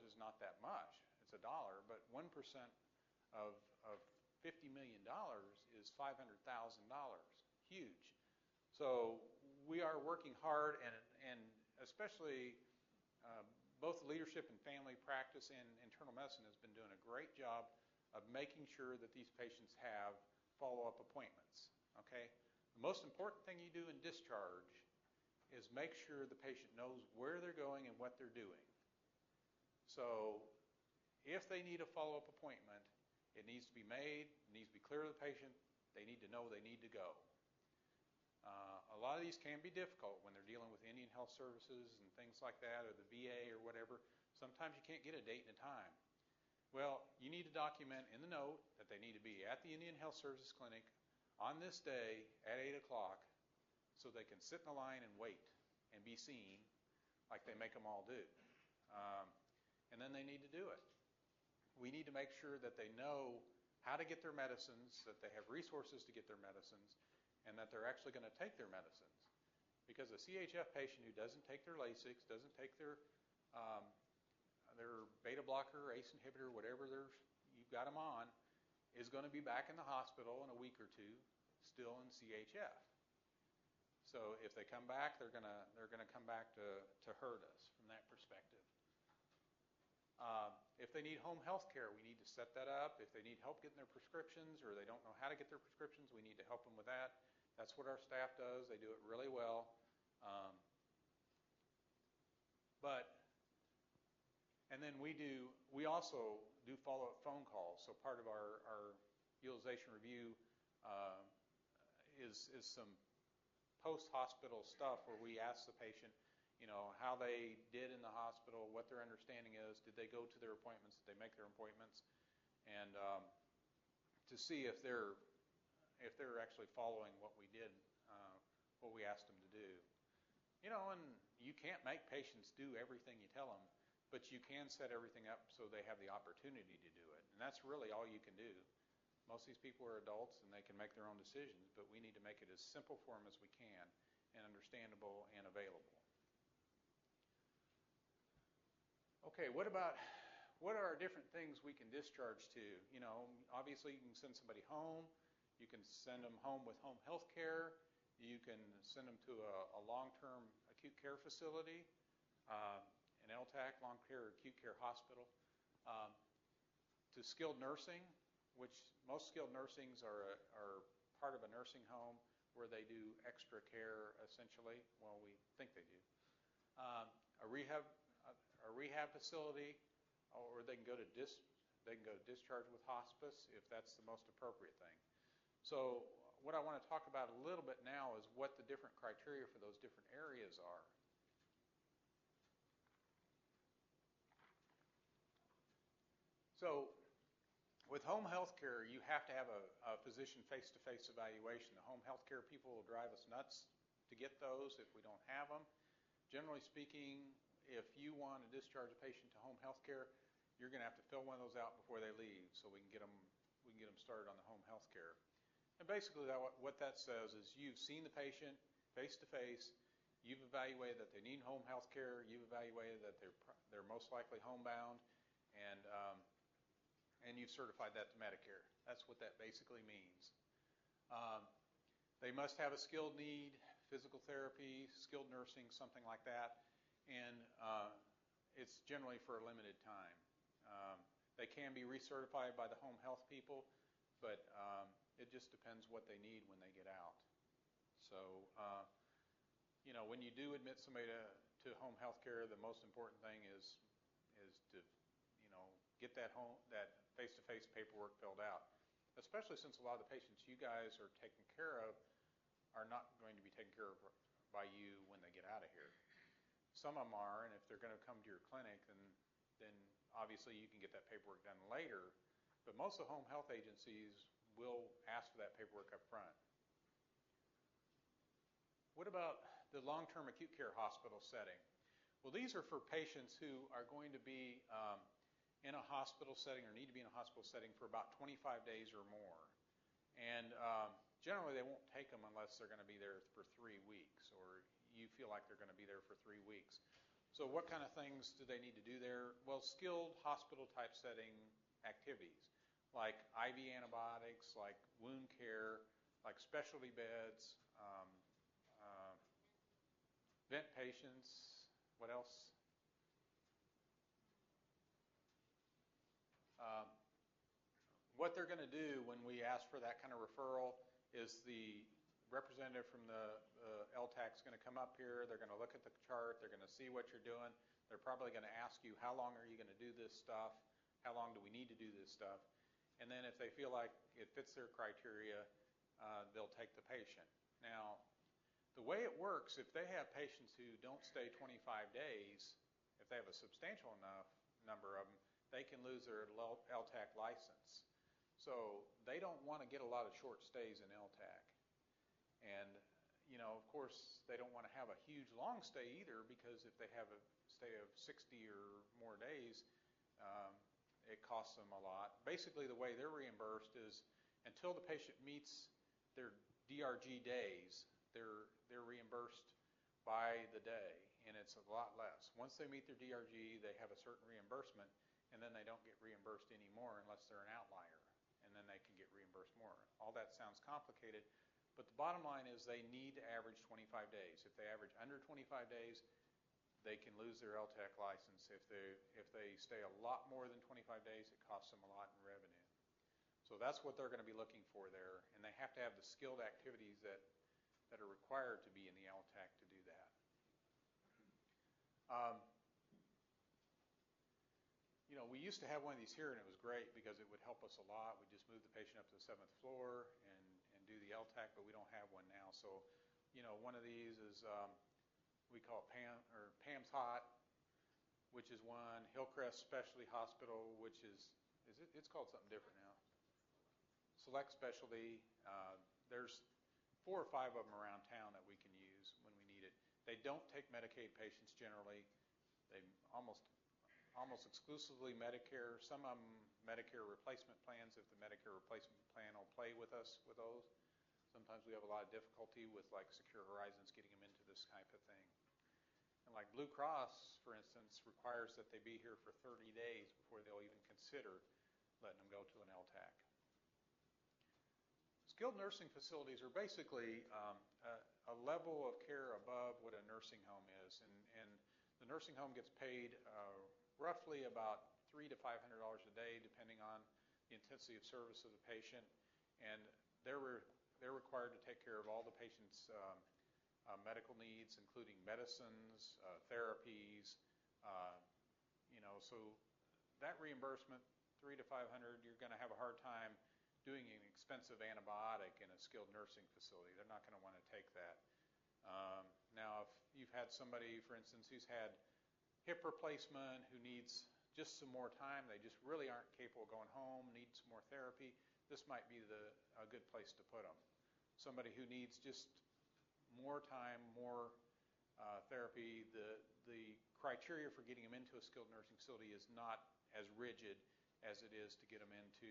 is not that much. It's $1, but 1% of $50 million is $500,000. Huge. So we are working hard, and especially both leadership and family practice and internal medicine has been doing a great job of making sure that these patients have follow-up appointments. Okay? The most important thing you do in discharge is make sure the patient knows where they're going and what they're doing. So if they need a follow-up appointment, it needs to be made, it needs to be clear to the patient, they need to know they need to go. A lot of these can be difficult when they're dealing with Indian Health Services and things like that, or the VA or whatever. Sometimes you can't get a date and a time. Well, you need to document in the note that they need to be at the Indian Health Services Clinic on this day at 8 o'clock so they can sit in the line and wait and be seen like they make them all do. And then they need to do it. We need to make sure that they know how to get their medicines, that they have resources to get their medicines, and that they're actually going to take their medicines. Because a CHF patient who doesn't take their Lasix, doesn't take their beta blocker, ACE inhibitor, whatever you've got them on, is going to be back in the hospital in a week or two, still in CHF. So if they come back, they're going to come back to hurt us from that perspective. If they need home health care, we need to set that up. If they need help getting their prescriptions or they don't know how to get their prescriptions, we need to help them with that. That's what our staff does. They do it really well. And then we also do follow-up phone calls. So part of our utilization review is some post-hospital stuff where we ask the patient, how they did in the hospital, what their understanding is, did they go to their appointments, did they make their appointments, and to see if they're actually following what we did, what we asked them to do. And you can't make patients do everything you tell them, but you can set everything up so they have the opportunity to do it, and that's really all you can do. Most of these people are adults and they can make their own decisions, but we need to make it as simple for them as we can and understandable and available. Okay, what are different things we can discharge to? Obviously you can send somebody home. You can send them home with home health care. You can send them to a long-term acute care facility, an LTAC, long-term acute care hospital, to skilled nursing, which most skilled nursings are part of a nursing home where they do extra care, essentially. Well, we think they do. A rehab facility, or they can go to discharge with hospice if that's the most appropriate thing. So what I want to talk about a little bit now is what the different criteria for those different areas are. So with home health care, you have to have a physician face-to-face evaluation. The home health care people will drive us nuts to get those if we don't have them. Generally speaking, if you want to discharge a patient to home health care, you're going to have to fill one of those out before they leave so we can get them started on the home health care. And basically what that says is you've seen the patient face-to-face, you've evaluated that they need home health care, you've evaluated that they're most likely homebound, and you've certified that to Medicare. That's what that basically means. They must have a skilled need, physical therapy, skilled nursing, something like that, and it's generally for a limited time. They can be recertified by the home health people, but it just depends what they need when they get out. So, when you do admit somebody to home health care, the most important thing is to, get that face-to-face paperwork filled out, especially since a lot of the patients you guys are taking care of are not going to be taken care of by you when they get out of here. Some of them are, and if they're going to come to your clinic, then obviously you can get that paperwork done later, but most of the home health agencies will ask for that paperwork up front. What about the long-term acute care hospital setting? Well, these are for patients who are going to be in a hospital setting or need to be in a hospital setting for about 25 days or more. And generally they won't take them unless they're going to be there for 3 weeks or you feel like they're going to be there for 3 weeks. So what kind of things do they need to do there? Well, skilled hospital type setting activities like IV antibiotics, like wound care, like specialty beds, vent patients. What else? What they're going to do when we ask for that kind of referral is the representative from the LTAC is going to come up here. They're going to look at the chart. They're going to see what you're doing. They're probably going to ask you, how long are you going to do this stuff? How long do we need to do this stuff? And then if they feel like it fits their criteria, they'll take the patient. Now, the way it works, if they have patients who don't stay 25 days, if they have a substantial enough number of them, they can lose their LTAC license. So they don't want to get a lot of short stays in LTAC. And, you know, of course, they don't want to have a huge long stay either, because if they have a stay of 60 or more days, it costs them a lot. Basically, the way they're reimbursed is until the patient meets their DRG days, they're reimbursed by the day, and it's a lot less. Once they meet their DRG, they have a certain reimbursement, and then they don't get reimbursed anymore unless they're an outlier, and then they can get reimbursed more. All that sounds complicated, but the bottom line is they need to average 25 days. If they average under 25 days, they can lose their LTAC license. If they stay a lot more than 25 days, it costs them a lot in revenue. So that's what they're going to be looking for there, and they have to have the skilled activities that are required to be in the LTAC to do that. You know, we used to have one of these here, and it was great because it would help us a lot. We just move the patient up to the 7th floor and do the LTAC, but we don't have one now. So, you know, one of these is we call it Pam's Hot, which is one. Hillcrest Specialty Hospital, which it's called something different now. Select Specialty. There's 4 or 5 of them around town that we can use when we need it. They don't take Medicaid patients generally. They almost exclusively Medicare. Some of them Medicare replacement plans, if the Medicare replacement plan will play with us with those. Sometimes we have a lot of difficulty with like Secure Horizons getting them into this type of thing. And like Blue Cross, for instance, requires that they be here for 30 days before they'll even consider letting them go to an LTAC. Skilled nursing facilities are basically a level of care above what a nursing home is, and the nursing home gets paid roughly about $300 to $500 a day, depending on the intensity of service of the patient, and they're required to take care of all the patient's medical needs, including medicines, therapies, you know. So that reimbursement, $300 to $500, you're going to have a hard time doing an expensive antibiotic in a skilled nursing facility. They're not going to want to take that. Now, if you've had somebody, for instance, who's had hip replacement, who needs just some more time, they just really aren't capable of going home, need some more therapy, this might be a good place to put them. Somebody who needs just more time, more therapy, the criteria for getting them into a skilled nursing facility is not as rigid as it is to get them into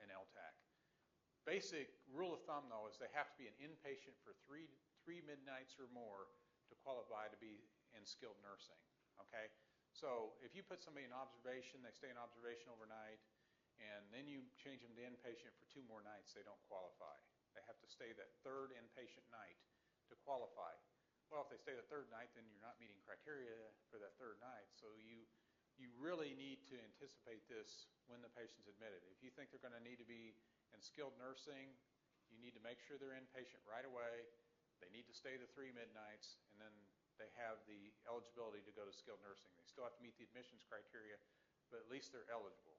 an LTAC. Basic rule of thumb, though, is they have to be an inpatient for three midnights or more to qualify to be in skilled nursing. Okay? So if you put somebody in observation, they stay in observation overnight, and then you change them to inpatient for 2 more nights, they don't qualify. They have to stay that 3rd inpatient night to qualify. Well, if they stay the 3rd night, then you're not meeting criteria for that 3rd night. So you really need to anticipate this when the patient's admitted. If you think they're going to need to be in skilled nursing, you need to make sure they're inpatient right away. They need to stay the 3 midnights, and then they have the eligibility to go to skilled nursing. They still have to meet the admissions criteria, but at least they're eligible.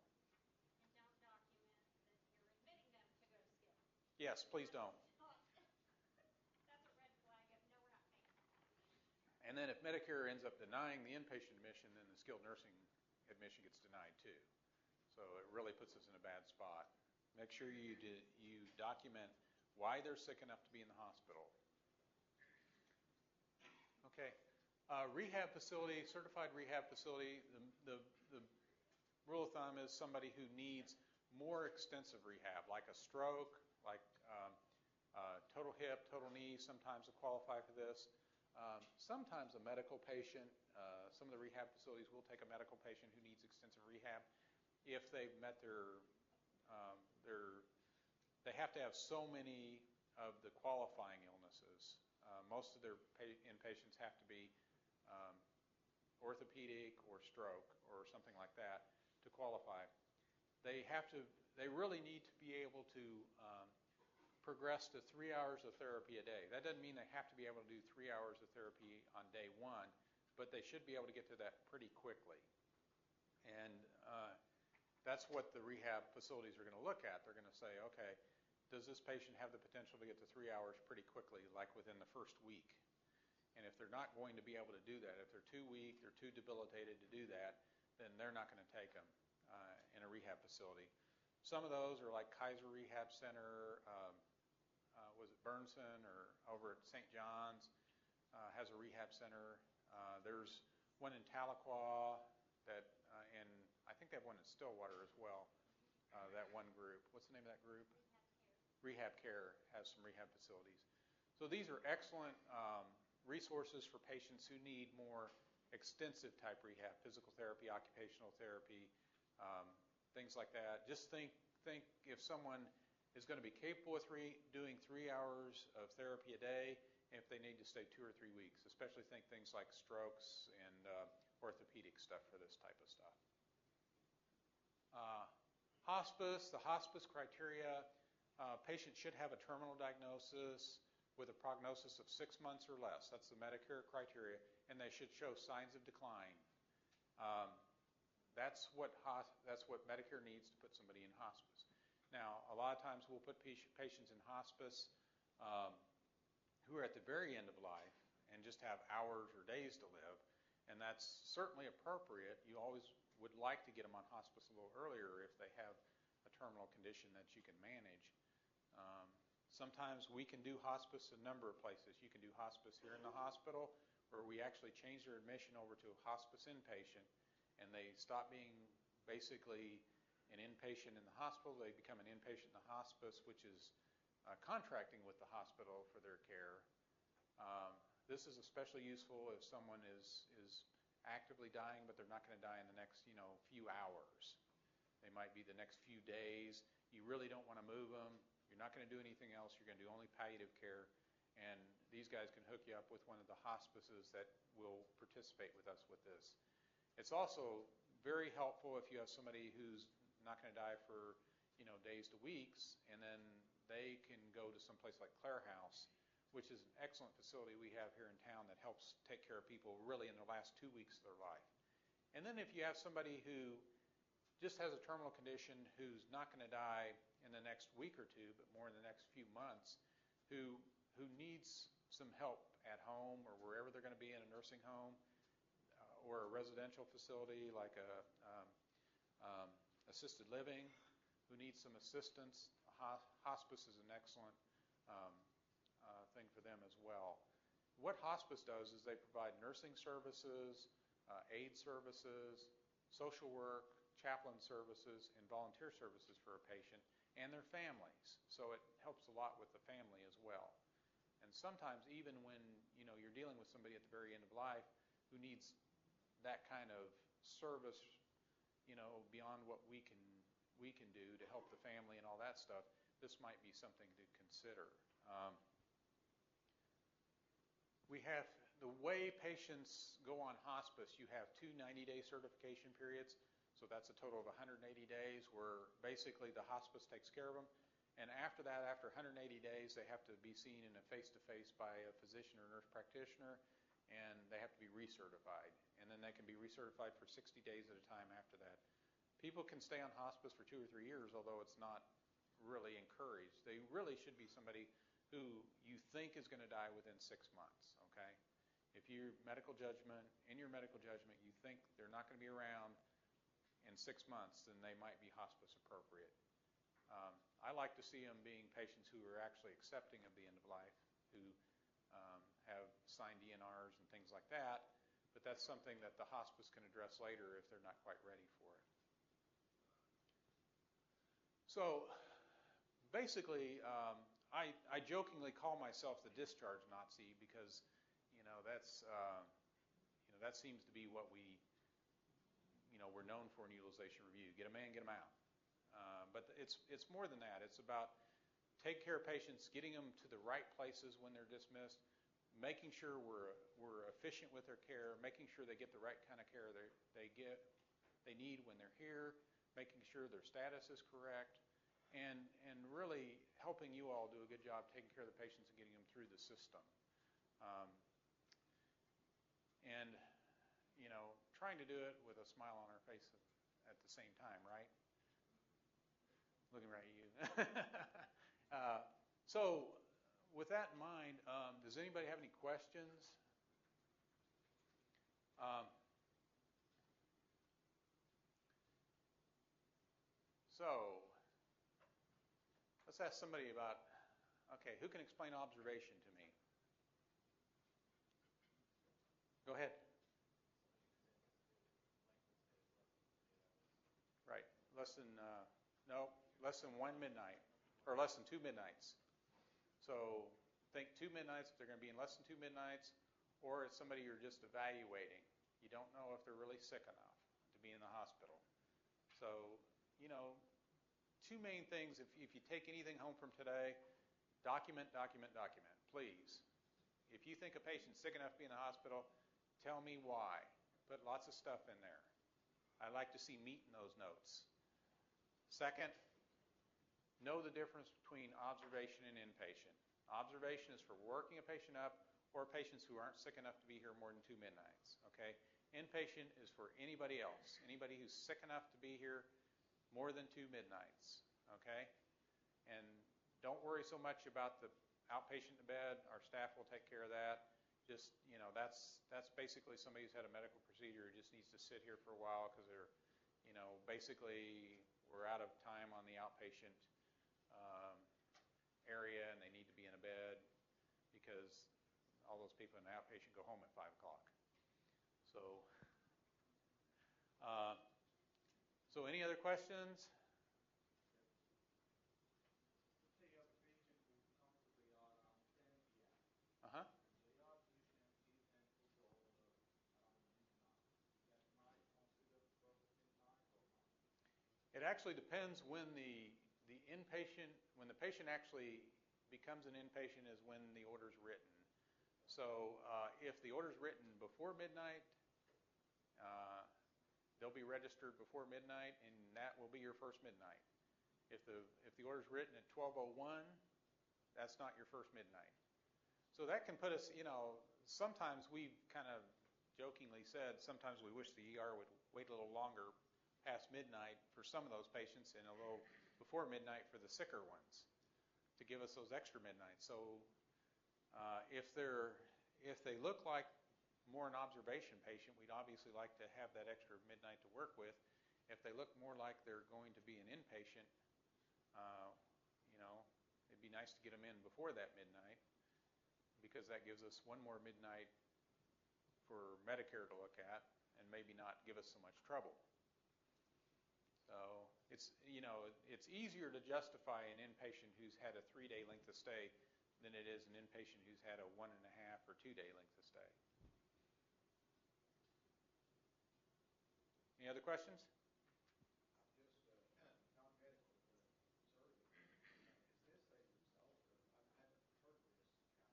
And don't document that you're admitting them to go to skilled. Yes, please don't. That's a red flag of no, we're not paying. And then if Medicare ends up denying the inpatient admission, then the skilled nursing admission gets denied too. So it really puts us in a bad spot. Make sure you document why they're sick enough to be in the hospital. Okay. Rehab facility, certified rehab facility, the rule of thumb is somebody who needs more extensive rehab, like a stroke, like total hip, total knee, sometimes will qualify for this. Sometimes a medical patient, some of the rehab facilities will take a medical patient who needs extensive rehab if they've met they have to have so many of the qualifying illnesses. Most of their inpatients have to be orthopedic or stroke or something like that to qualify. They really need to be able to progress to 3 hours of therapy a day. That doesn't mean they have to be able to do 3 hours of therapy on day one, but they should be able to get to that pretty quickly. And that's what the rehab facilities are going to look at. They're going to say, okay, does this patient have the potential to get to 3 hours pretty quickly, like within the first week? And if they're not going to be able to do that, if they're too weak, they're too debilitated to do that, then they're not going to take them in a rehab facility. Some of those are like Kaiser Rehab Center, was it Burnson, or over at St. John's has a rehab center. There's one in Tahlequah that, and I think they have one in Stillwater as well, that one group. What's the name of that group? Rehab Care has some rehab facilities. So these are excellent resources for patients who need more extensive type rehab, physical therapy, occupational therapy, things like that. Just think if someone is going to be capable of doing 3 hours of therapy a day, and if they need to stay 2 or 3 weeks, especially think things like strokes and orthopedic stuff for this type of stuff. Hospice, the hospice criteria, patient should have a terminal diagnosis with a prognosis of 6 months or less. That's the Medicare criteria, and they should show signs of decline. That's what Medicare needs to put somebody in hospice. Now, a lot of times we'll put patients in hospice who are at the very end of life and just have hours or days to live, and that's certainly appropriate. You always would like to get them on hospice a little earlier if they have a terminal condition that you can manage. Sometimes we can do hospice a number of places. You can do hospice here in the hospital, where we actually change their admission over to a hospice inpatient, and they stop being basically an inpatient in the hospital. They become an inpatient in the hospice, which is contracting with the hospital for their care. This is especially useful if someone is actively dying, but they're not going to die in the next few hours. They might be the next few days. You really don't want to move them. You're not going to do anything else. You're going to do only palliative care. And these guys can hook you up with one of the hospices that will participate with us with this. It's also very helpful if you have somebody who's not going to die for days to weeks, and then they can go to some place like Clare House, which is an excellent facility we have here in town that helps take care of people really in the last 2 weeks of their life. And then if you have somebody who just has a terminal condition who's not going to die in the next week or two, but more in the next few months, who needs some help at home or wherever they're going to be, in a nursing home or a residential facility like a assisted living, who needs some assistance, hospice is an excellent thing for them as well. What hospice does is they provide nursing services, aid services, social work, chaplain services, and volunteer services for a patient and their families. So it helps a lot with the family as well. And sometimes even when you're dealing with somebody at the very end of life who needs that kind of service, beyond what we can do to help the family and all that stuff, this might be something to consider. We have the way patients go on hospice. You have 2 90-day certification periods. So that's a total of 180 days where basically the hospice takes care of them. And after that, after 180 days, they have to be seen in a face-to-face by a physician or nurse practitioner, and they have to be recertified. And then they can be recertified for 60 days at a time after that. People can stay on hospice for 2 or 3 years, although it's not really encouraged. They really should be somebody who you think is going to die within 6 months, okay? If in your medical judgment, you think they're not going to be around in 6 months, then they might be hospice appropriate. I like to see them being patients who are actually accepting of the end of life, who have signed DNRs and things like that, but that's something that the hospice can address later if they're not quite ready for it. So basically, I jokingly call myself the discharge Nazi because, that seems to be what we're known for in utilization review. Get them in, get them out. But it's more than that. It's about take care of patients, getting them to the right places when they're dismissed, making sure we're efficient with their care, making sure they get the right kind of care they need when they're here, making sure their status is correct, and really helping you all do a good job taking care of the patients and getting them through the system. And trying to do it with a smile on our face at the same time, right? Looking right at you. So with that in mind, does anybody have any questions? So let's ask somebody about, okay, who can explain observation to me? Go ahead. Right. Less than 1 midnight, or less than 2 midnights. So think 2 midnights if they're going to be in less than 2 midnights, or it's somebody you're just evaluating. You don't know if they're really sick enough to be in the hospital. So, two main things, if you take anything home from today, document, please. If you think a patient's sick enough to be in the hospital, tell me why. Put lots of stuff in there. I like to see meat in those notes. Second, know the difference between observation and inpatient. Observation is for working a patient up or patients who aren't sick enough to be here more than 2 midnights, okay? Inpatient is for anybody else, anybody who's sick enough to be here more than 2 midnights, okay? And don't worry so much about the outpatient in bed. Our staff will take care of that. Just, that's basically somebody who's had a medical procedure who just needs to sit here for a while because they're, basically we're out of time on the outpatient area and they need to be in a bed because all those people in the outpatient go home at 5 o'clock. So any other questions? Say you have a patient who's comfortably around 10 p.m. Uh-huh. The outpatient is until around midnight. That might consider processing time or not? It actually depends when the patient actually becomes an inpatient is when the order's written. So if the order's written before midnight, they'll be registered before midnight, and that will be your first midnight. If the order's written at 12:01, that's not your first midnight. So that can put us, sometimes we've kind of jokingly said sometimes we wish the ER would wait a little longer past midnight for some of those patients and a little before midnight for the sicker ones to give us those extra midnights. So if they look like more an observation patient, we'd obviously like to have that extra midnight to work with. If they look more like they're going to be an inpatient, it'd be nice to get them in before that midnight because that gives us one more midnight for Medicare to look at and maybe not give us so much trouble. So it's easier to justify an inpatient who's had a 3-day length of stay than it is an inpatient who's had a 1.5 or 2-day length of stay. Any other questions? Just non-medical, but sir, is this a result of, I haven't heard this kind of explanation before you described it.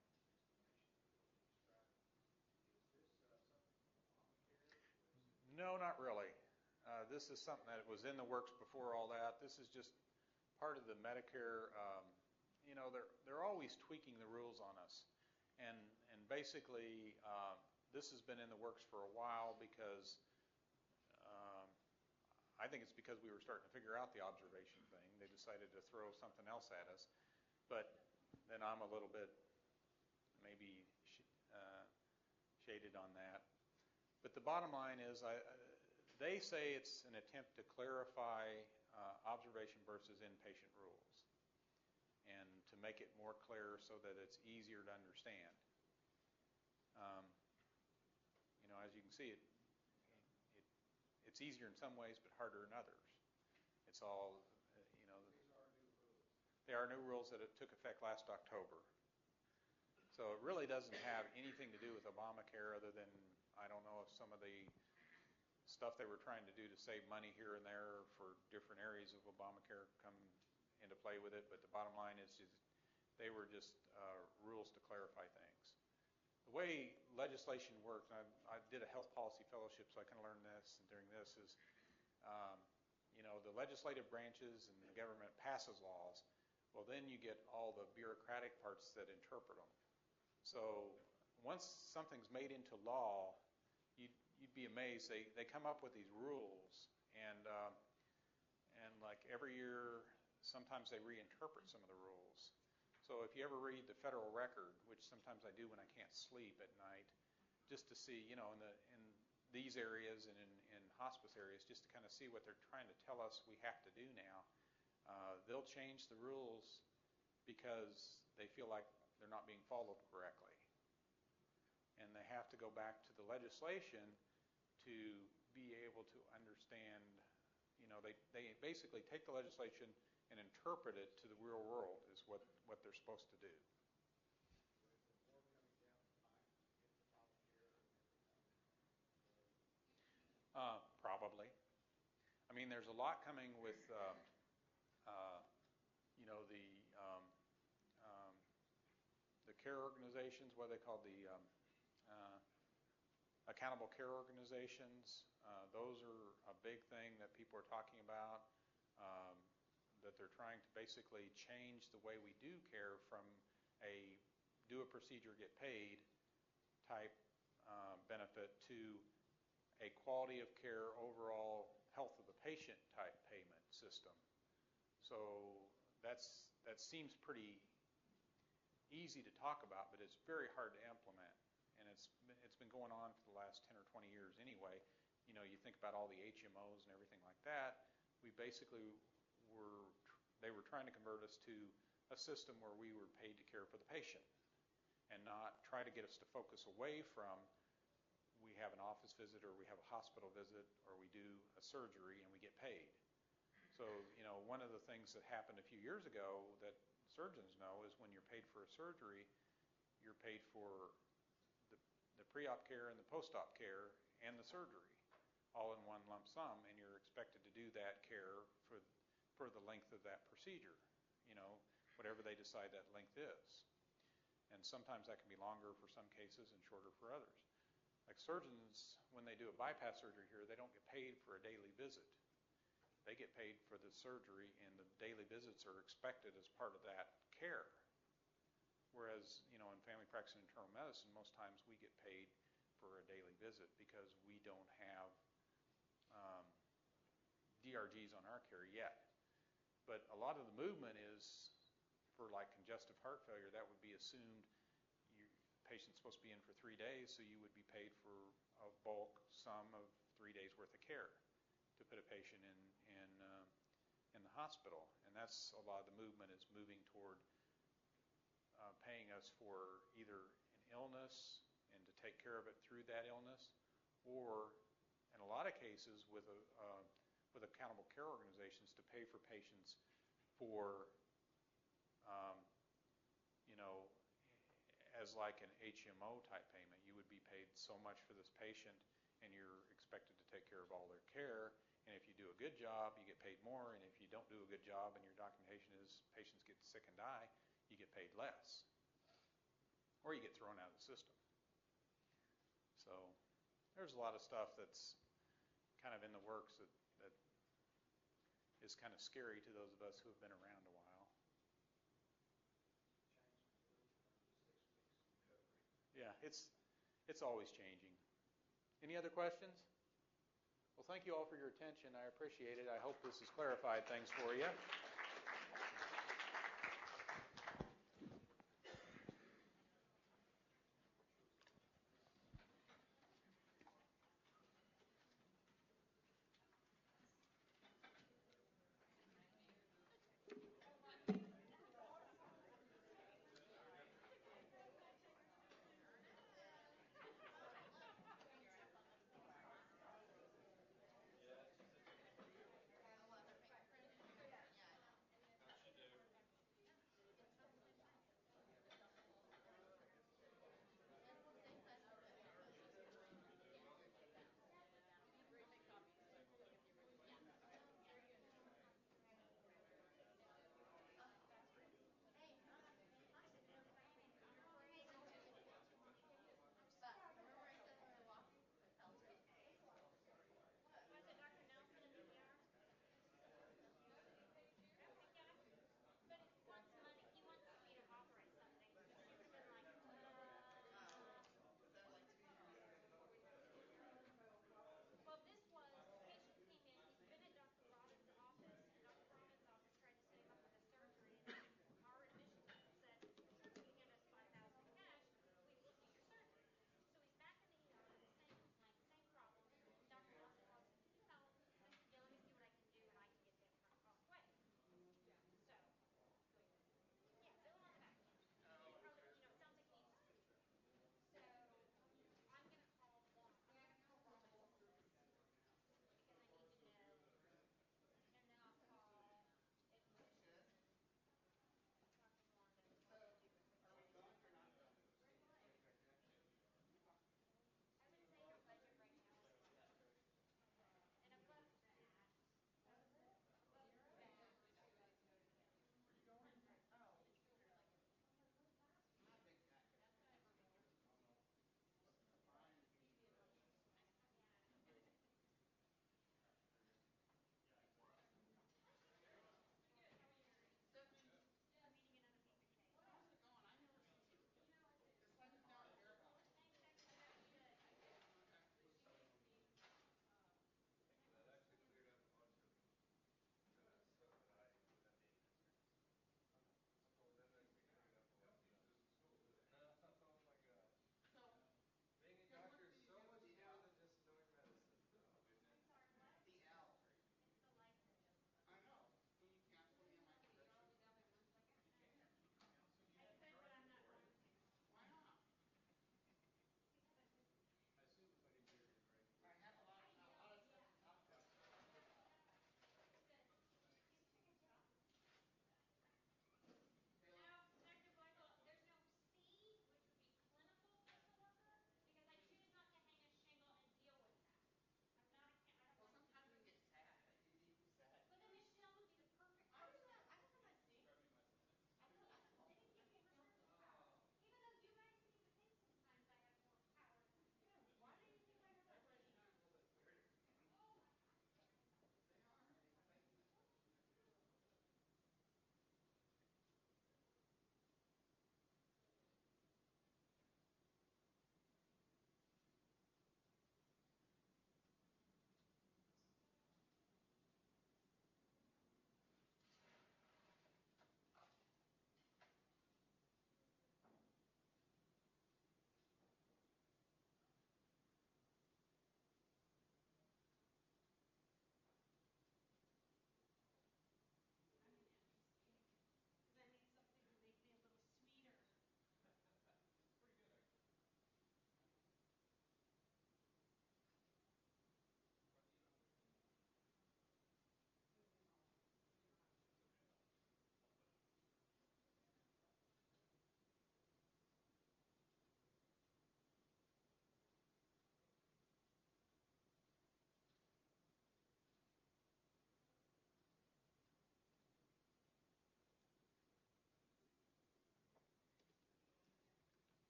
Is this something from Obamacare? No, not really. This is something that was in the works before all that. This is just part of the Medicare. They're always tweaking the rules on us, and basically this has been in the works for a while because I think it's because we were starting to figure out the observation thing. They decided to throw something else at us, but then I'm a little bit maybe shaded on that. But the bottom line is they say it's an attempt to clarify observation versus inpatient rules and to make it more clear so that it's easier to understand. As you can see, it's easier in some ways, but harder in others. It's all, they are new rules that took effect last October. So it really doesn't have anything to do with Obamacare other than, I don't know if some of the stuff they were trying to do to save money here and there for different areas of Obamacare come into play with it, but the bottom line is they were just rules to clarify things. The way legislation works, I did a health policy fellowship, so I kind of learned this during this, is the legislative branches and the government passes laws. Well, then you get all the bureaucratic parts that interpret them. So once something's made into law, you'd be amazed. They come up with these rules, and like every year, sometimes they reinterpret some of the rules. So if you ever read the Federal Record, which sometimes I do when I can't sleep at night, just to see, in these areas and in hospice areas, just to kind of see what they're trying to tell us we have to do now, they'll change the rules because they feel like they're not being followed correctly. And they have to go back to the legislation to be able to understand, they basically take the legislation and interpret it to the real world is what they're supposed to do. Probably. I mean, there's a lot coming with, the care organizations, what are they called, the accountable care organizations. Those are a big thing that people are talking about, that they're trying to basically change the way we do care from a do a procedure, get paid type benefit to a quality of care, overall health of the patient type payment system. So that seems pretty easy to talk about, but it's very hard to implement. And it's been going on for the last 10 or 20 years anyway. You think about all the HMOs and everything like that. We basically they were trying to convert us to a system where we were paid to care for the patient and not try to get us to focus away from we have an office visit or we have a hospital visit or we do a surgery and we get paid. So, one of the things that happened a few years ago that surgeons know is when you're paid for a surgery, you're paid for the pre-op care and the post-op care and the surgery all in one lump sum, and you're expected to do that care for the length of that procedure, whatever they decide that length is. And sometimes that can be longer for some cases and shorter for others. Like surgeons, when they do a bypass surgery here, they don't get paid for a daily visit. They get paid for the surgery, and the daily visits are expected as part of that care. Whereas, in family practice and internal medicine, most times we get paid for a daily visit because we don't have DRGs on our care yet. But a lot of the movement is for like congestive heart failure, that would be assumed the patient's supposed to be in for 3 days, so you would be paid for a bulk sum of 3 days worth of care to put a patient in the hospital. And that's a lot of the movement is moving toward paying us for either an illness and to take care of it through that illness, or in a lot of cases with accountable care organizations to pay for patients for, as like an HMO type payment. You would be paid so much for this patient, and you're expected to take care of all their care. And if you do a good job, you get paid more. And if you don't do a good job, and your documentation is patients get sick and die, you get paid less, or you get thrown out of the system. So there's a lot of stuff that's kind of in the works that is kind of scary to those of us who have been around a while. Yeah, it's always changing. Any other questions? Well, thank you all for your attention. I appreciate it. I hope this has clarified things for you.